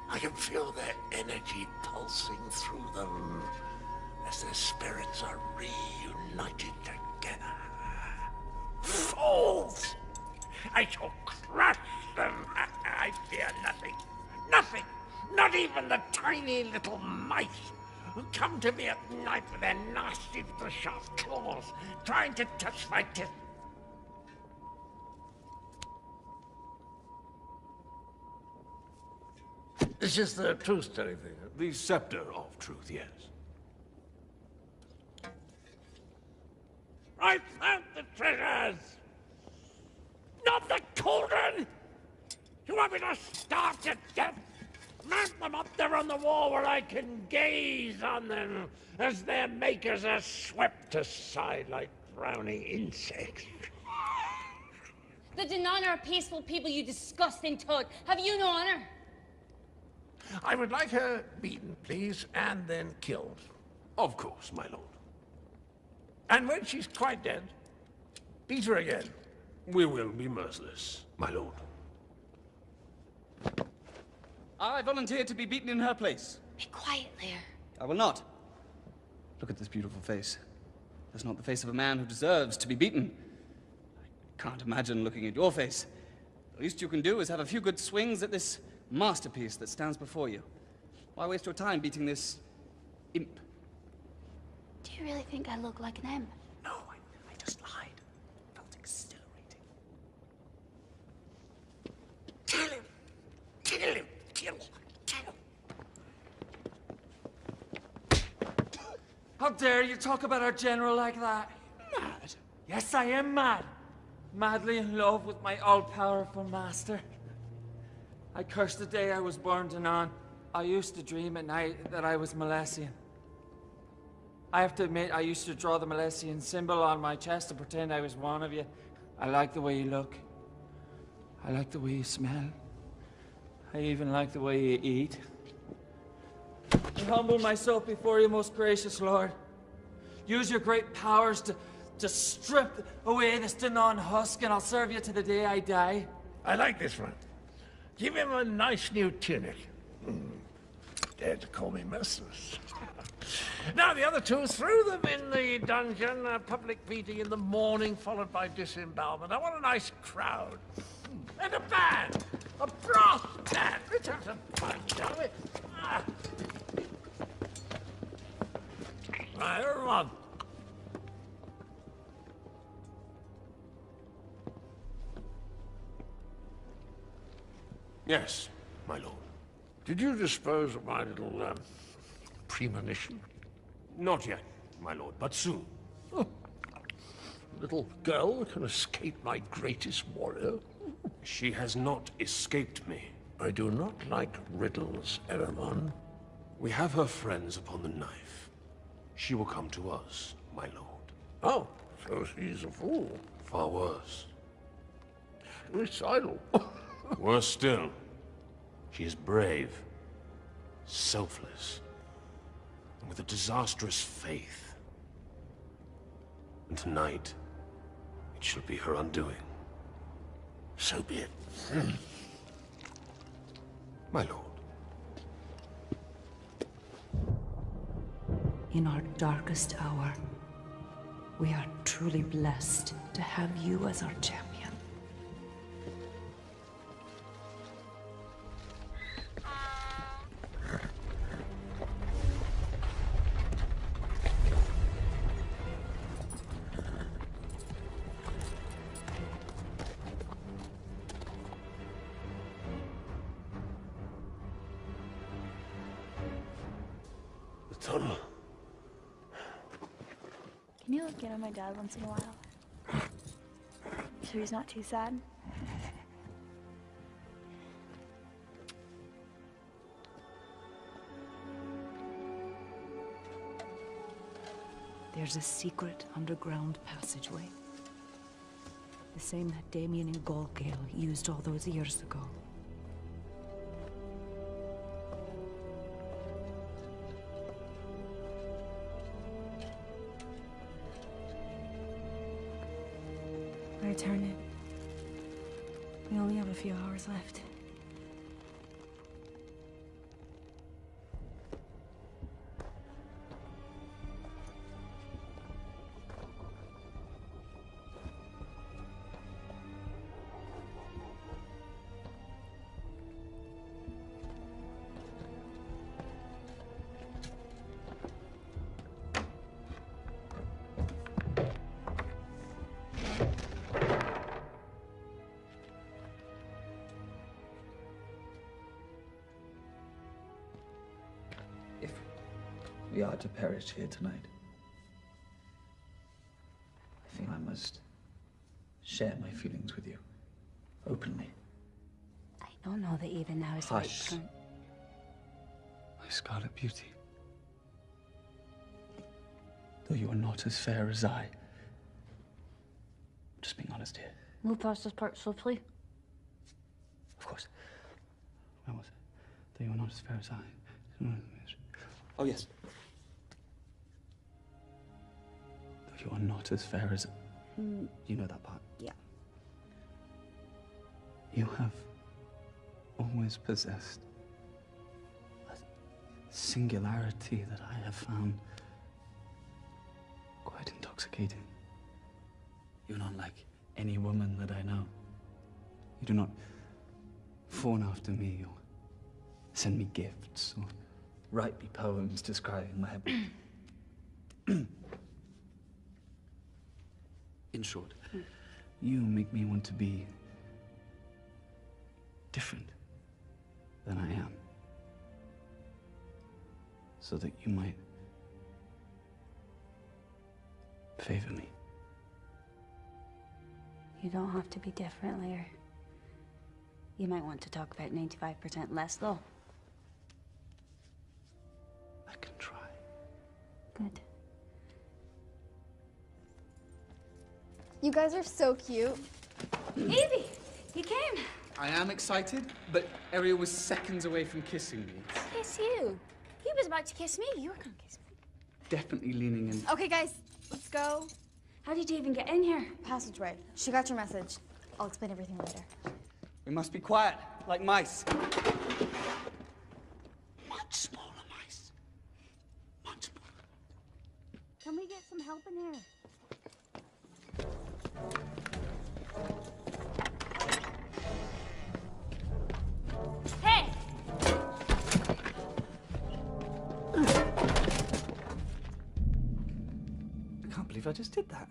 I can feel their energy pulsing through them as their spirits are reunited together. Fools! I shall crush them. I fear nothing. Nothing! Not even the tiny little mice who come to me at night with their nasty little sharp claws, trying to touch my teeth. It's just the truth-telling thing. The scepter of truth, yes. I found the treasures! Not the cauldron! You want me to starve to death? Mount them up there on the wall where I can gaze on them as their makers are swept aside like drowning insects. The Danan are a peaceful people, you disgusting toad. Have you no honor? I would like her beaten, please, and then killed. Of course, my lord. And when she's quite dead, beat her again. We will be merciless, my lord. I volunteer to be beaten in her place. Be quiet, Lear. I will not. Look at this beautiful face. That's not the face of a man who deserves to be beaten. I can't imagine looking at your face. The least you can do is have a few good swings at this masterpiece that stands before you. Why waste your time beating this imp? Do you really think I look like an imp? No, I just lied. It felt exhilarating. Kill him! Kill him! Kill him! How dare you talk about our general like that? Mad? Yes, I am mad. Madly in love with my all-powerful master. I cursed the day I was born Danan. I used to dream at night that I was Milesian. I have to admit, I used to draw the Milesian symbol on my chest to pretend I was one of you. I like the way you look. I like the way you smell. I even like the way you eat. I humble myself before you, most gracious Lord. Use your great powers to strip away this Danan husk, and I'll serve you to the day I die. I like this one. Give him a nice new tunic. Dare to call me merciless. Now the other two, threw them in the dungeon, public beating in the morning, followed by disembowelment. I want a nice crowd. And a band! A brass band! Let's have some fun, shall we? Right, everyone. Yes, my lord. Did you dispose of my little premonition? Not yet, my lord, but soon. Oh. Little girl can escape my greatest warrior. She has not escaped me. I do not like riddles, Eramon. We have her friends upon the knife. She will come to us, my lord. Oh, so she's a fool. Far worse. Suicidal. Worse still. She is brave, selfless, and with a disastrous faith. And tonight, it shall be her undoing. So be it. My lord. In our darkest hour, we are truly blessed to have you as our champion. Tunnel. Can you look in on my dad once in a while? So he's not too sad? There's a secret underground passageway. The same that Damien and Golgale used all those years ago. Better turn it. We only have a few hours left. We are to perish here tonight. I feel I must share my feelings with you, openly. I don't know that even now is the right Hush. time. My Scarlet Beauty. Though you are not as fair as I, just being honest here, Move past this part swiftly. Of course. Where was it? Though you are not as fair as I. Oh, yes. Though you are not as fair as... You know that part. Yeah. You have always possessed a singularity that I have found quite intoxicating. You're not like any woman that I know. You do not fawn after me or send me gifts or write me poems describing my In short, you make me want to be different than I am, so that you might favor me. You don't have to be different, Lear. You might want to talk about 95% less, though. I can try. Good. You guys are so cute. Evie, you came. I am excited, but Ariel was seconds away from kissing me. Kiss you. He was about to kiss me. You were gonna kiss me. Definitely leaning in. Okay, guys, let's go. How did you even get in here? Passageway. She got your message. I'll explain everything later. We must be quiet, like mice. Much smaller mice. Much smaller. Can we get some help in here? Hey! I can't believe I just did that.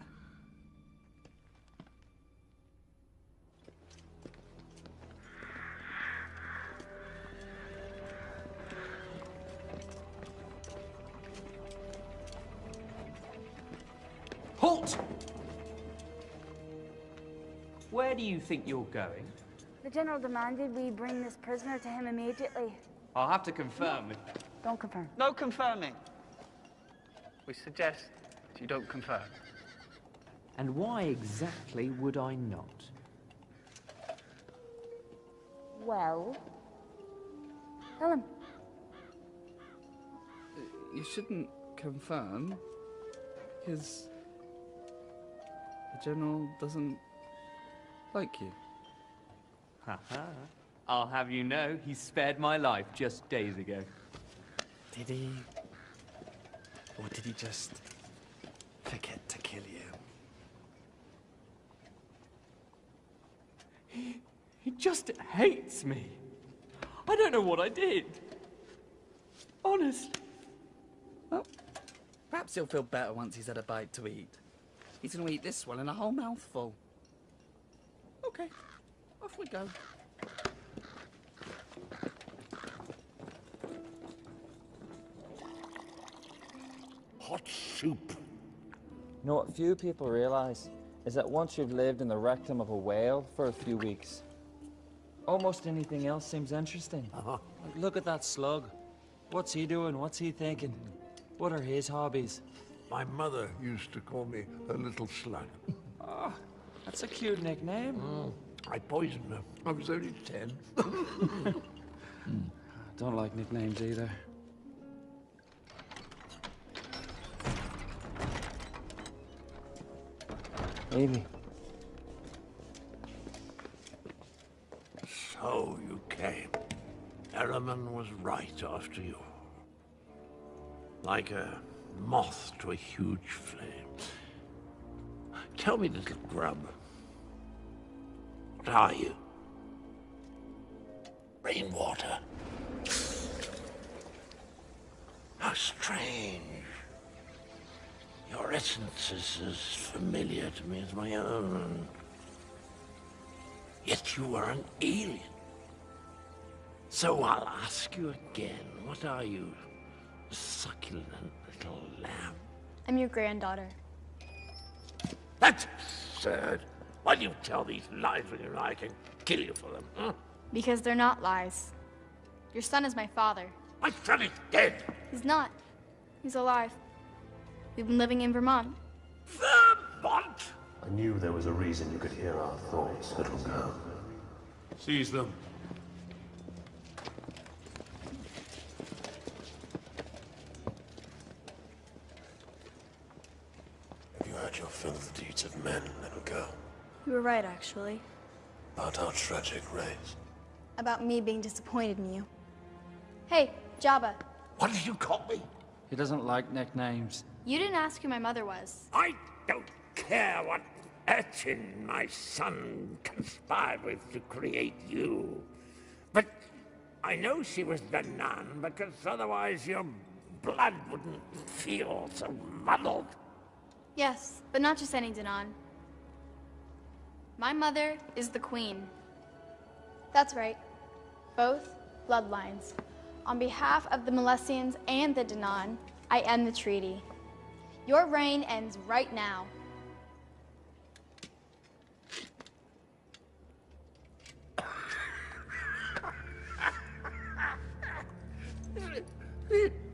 Halt! Where do you think you're going? The General demanded we bring this prisoner to him immediately. I'll have to confirm with... Don't confirm. No confirming. We suggest that you don't confirm. And why exactly would I not? Well... Tell him. You shouldn't confirm, because the General doesn't like you. Haha. I'll have you know, he spared my life just days ago. Did he? Or did he just forget to kill you? He just hates me. I don't know what I did. Honestly. Well, perhaps he'll feel better once he's had a bite to eat. He's going to eat this one in a whole mouthful. Okay, off we go. Hot soup. You know what few people realize is that once you've lived in the rectum of a whale for a few weeks, almost anything else seems interesting. Like, look at that slug. What's he doing? What's he thinking? What are his hobbies? My mother used to call me a little slug. Oh, that's a cute nickname. I poisoned her. I was only 10. Don't like nicknames either. Evie. So you came. Ehrman was right after you. Like a moth to a huge flame. Tell me, little grub, what are you? Rainwater. How strange. Your essence is as familiar to me as my own. Yet you are an alien. So I'll ask you again, what are you, succulent little lamb? I'm your granddaughter. That's absurd. Why do you tell these lies when you know I can kill you for them, huh? Because they're not lies. Your son is my father. My son is dead. He's not. He's alive. We've been living in Vermont. Vermont? I knew there was a reason you could hear our thoughts, little girl. Seize them. Have you had your fill of the deeds of men, little girl? You were right, actually. About our tragic race. About me being disappointed in you. Hey, Jabba. What did you call me? He doesn't like nicknames. You didn't ask who my mother was. I don't care what urchin my son conspired with to create you. But I know she was the nun, because otherwise your blood wouldn't feel so muddled. Yes, but not just any Danan. My mother is the queen. That's right. Both bloodlines. On behalf of the Milesians and the Danan, I end the treaty. Your reign ends right now.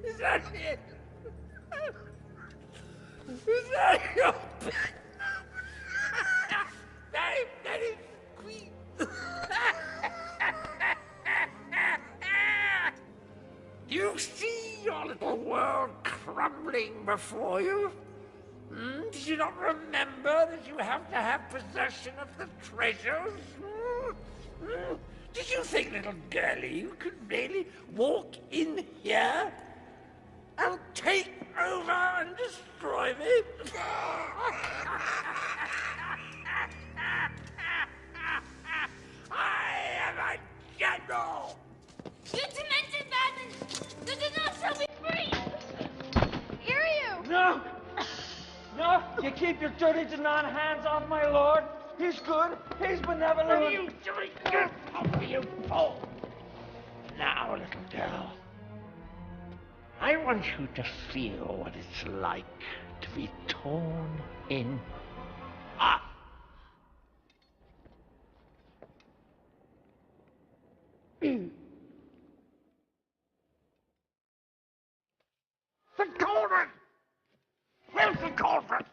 Is that it? Is that your that is queen. You see your little world crumbling before you? Did you not remember that you have to have possession of the treasures? Did you think, little girlie, you could really walk in here and take over and destroy me? I am a general! You demented madness! The Danan shall be free! Iryu! No! No! You keep your dirty Danan hands off my lord! He's good! He's benevolent! What are you doing? Get off, you fool! Now, little girl, I want you to feel what it's like to be torn in half. The cauldron! Where's the cauldron?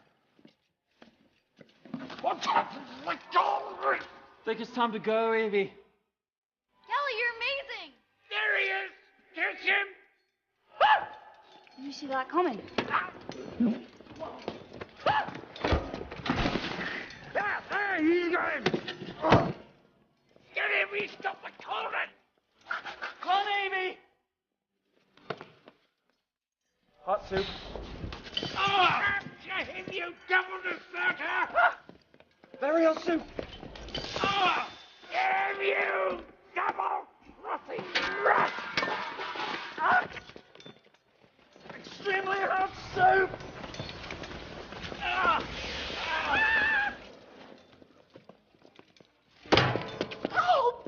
What's happened to the cauldron? Think it's time to go, Evie. Kelly, you're amazing! There he is! Catch him! Did you see that coming? There, he's going! Get him! He stopped the cauldron! Come on, Evie! Hot soup. Capture him, you double deserter! Burial soup. Damn you, double-crossing rat! Extremely hot soup. Oh,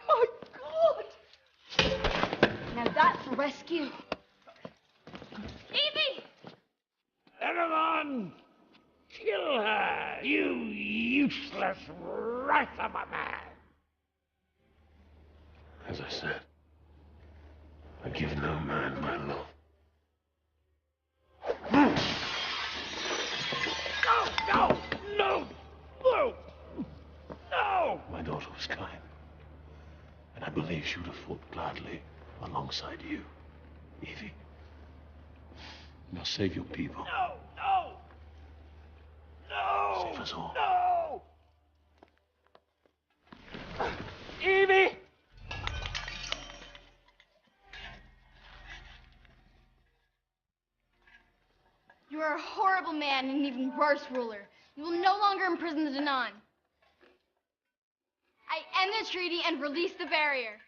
my God! Now that's a rescue. Evie! Eragon! Kill her, you useless rat of a man! As I said, I give no man my love. No! No! No! No! My daughter was kind, and I believe she would have fought gladly alongside you, Evie. Now save your people. No! No! No! Save us all. No! Evie! You are a horrible man and an even worse ruler. You will no longer imprison the Danan. I end the treaty and release the barrier.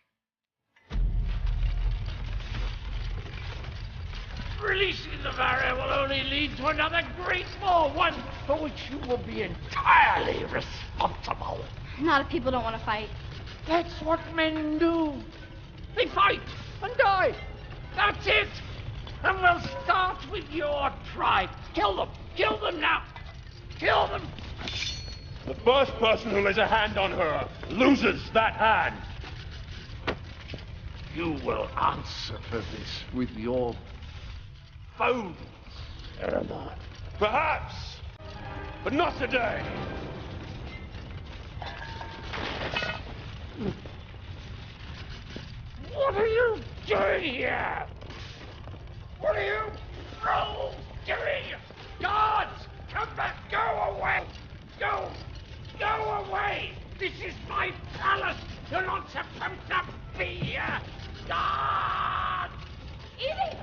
Releasing the barrier will only lead to another great war, one for which you will be entirely responsible. Not if people don't want to fight. That's what men do. They fight and die. That's it. And we'll start with your tribe. Kill them. Kill them now. Kill them. The first person who lays a hand on her loses that hand. You will answer for this with your bones, Eragon. Perhaps. but not today. What are you doing here? What are you doing? Guards! Come back! Go away! Go away! This is my palace! You're not supposed to be here! Guards! Evie!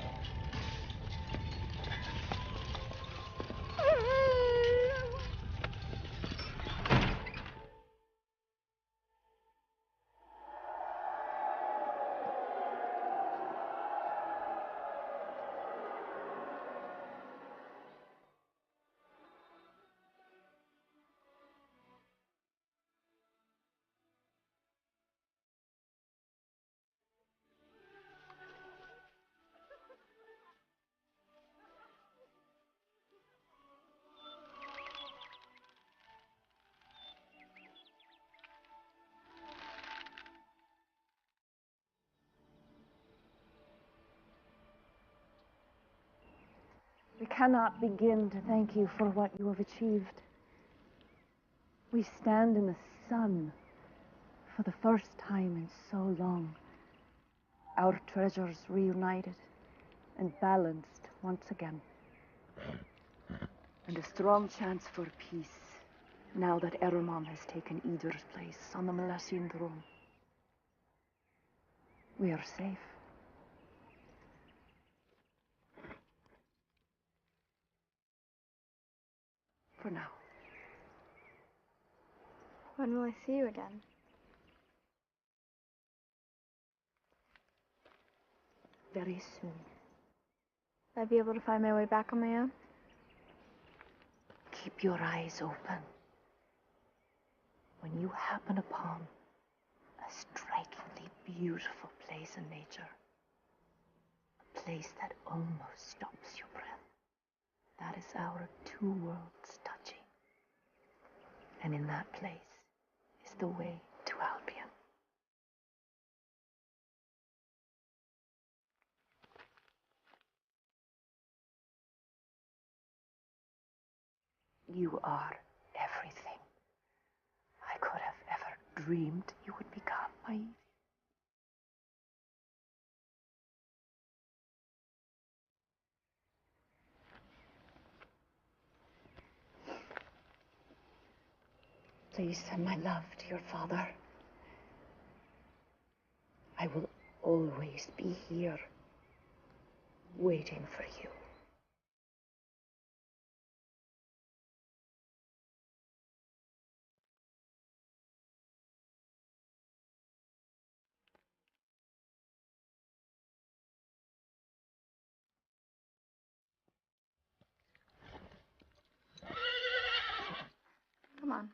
We cannot begin to thank you for what you have achieved. We stand in the sun for the first time in so long. Our treasures reunited and balanced once again. And a strong chance for peace now that Eramon has taken Idur's place on the Melessian throne. We are safe. For now. When will I see you again? Very soon. Will I be able to find my way back on my own? Keep your eyes open. When you happen upon a strikingly beautiful place in nature, a place that almost stops your breath, that is our two worlds touching. And in that place is the way to Albion. You are everything I could have ever dreamed you would become, my Evie. Please send my love to your father. I will always be here, waiting for you. Come on.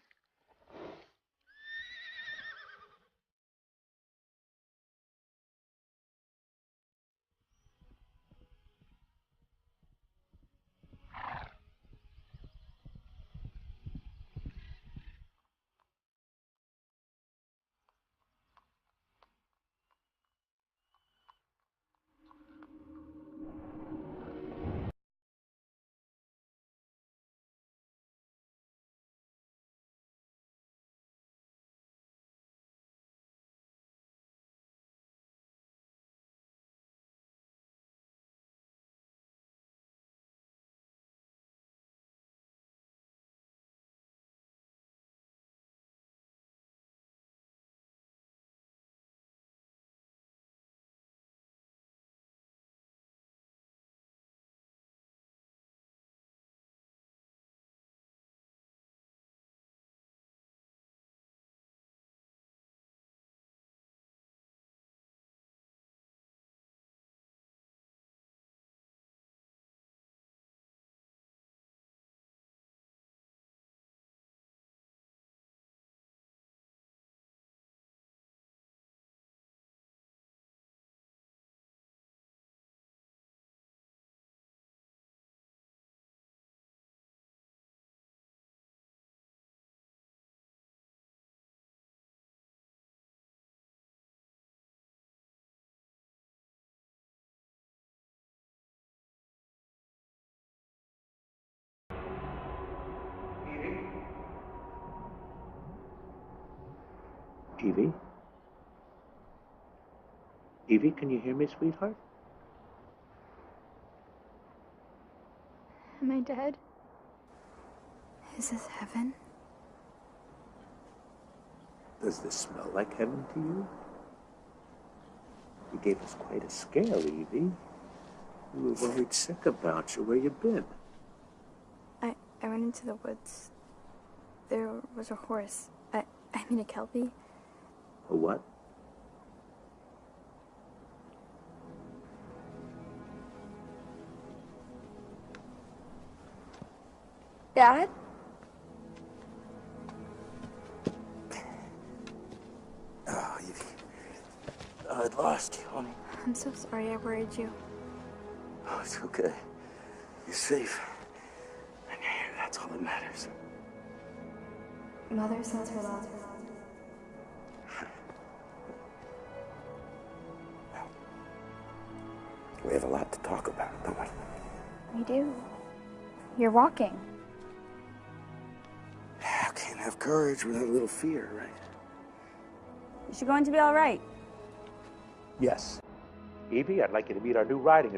Evie? Evie, can you hear me, sweetheart? Am I dead? Is this heaven? Does this smell like heaven to you? You gave us quite a scare, Evie. We were worried sick about you. Where you been? I went into the woods. There was a horse. I mean a kelpie. A what? Dad? Oh, Evie. I'd lost you, honey. I'm so sorry I worried you. Oh, it's okay. You're safe. And you're here. That's all that matters. Mother sends her love. We have a lot to talk about, don't we? We do. You're walking. I can't have courage without a little fear, right? Is she going to be all right? Yes. Evie, I'd like you to meet our new riding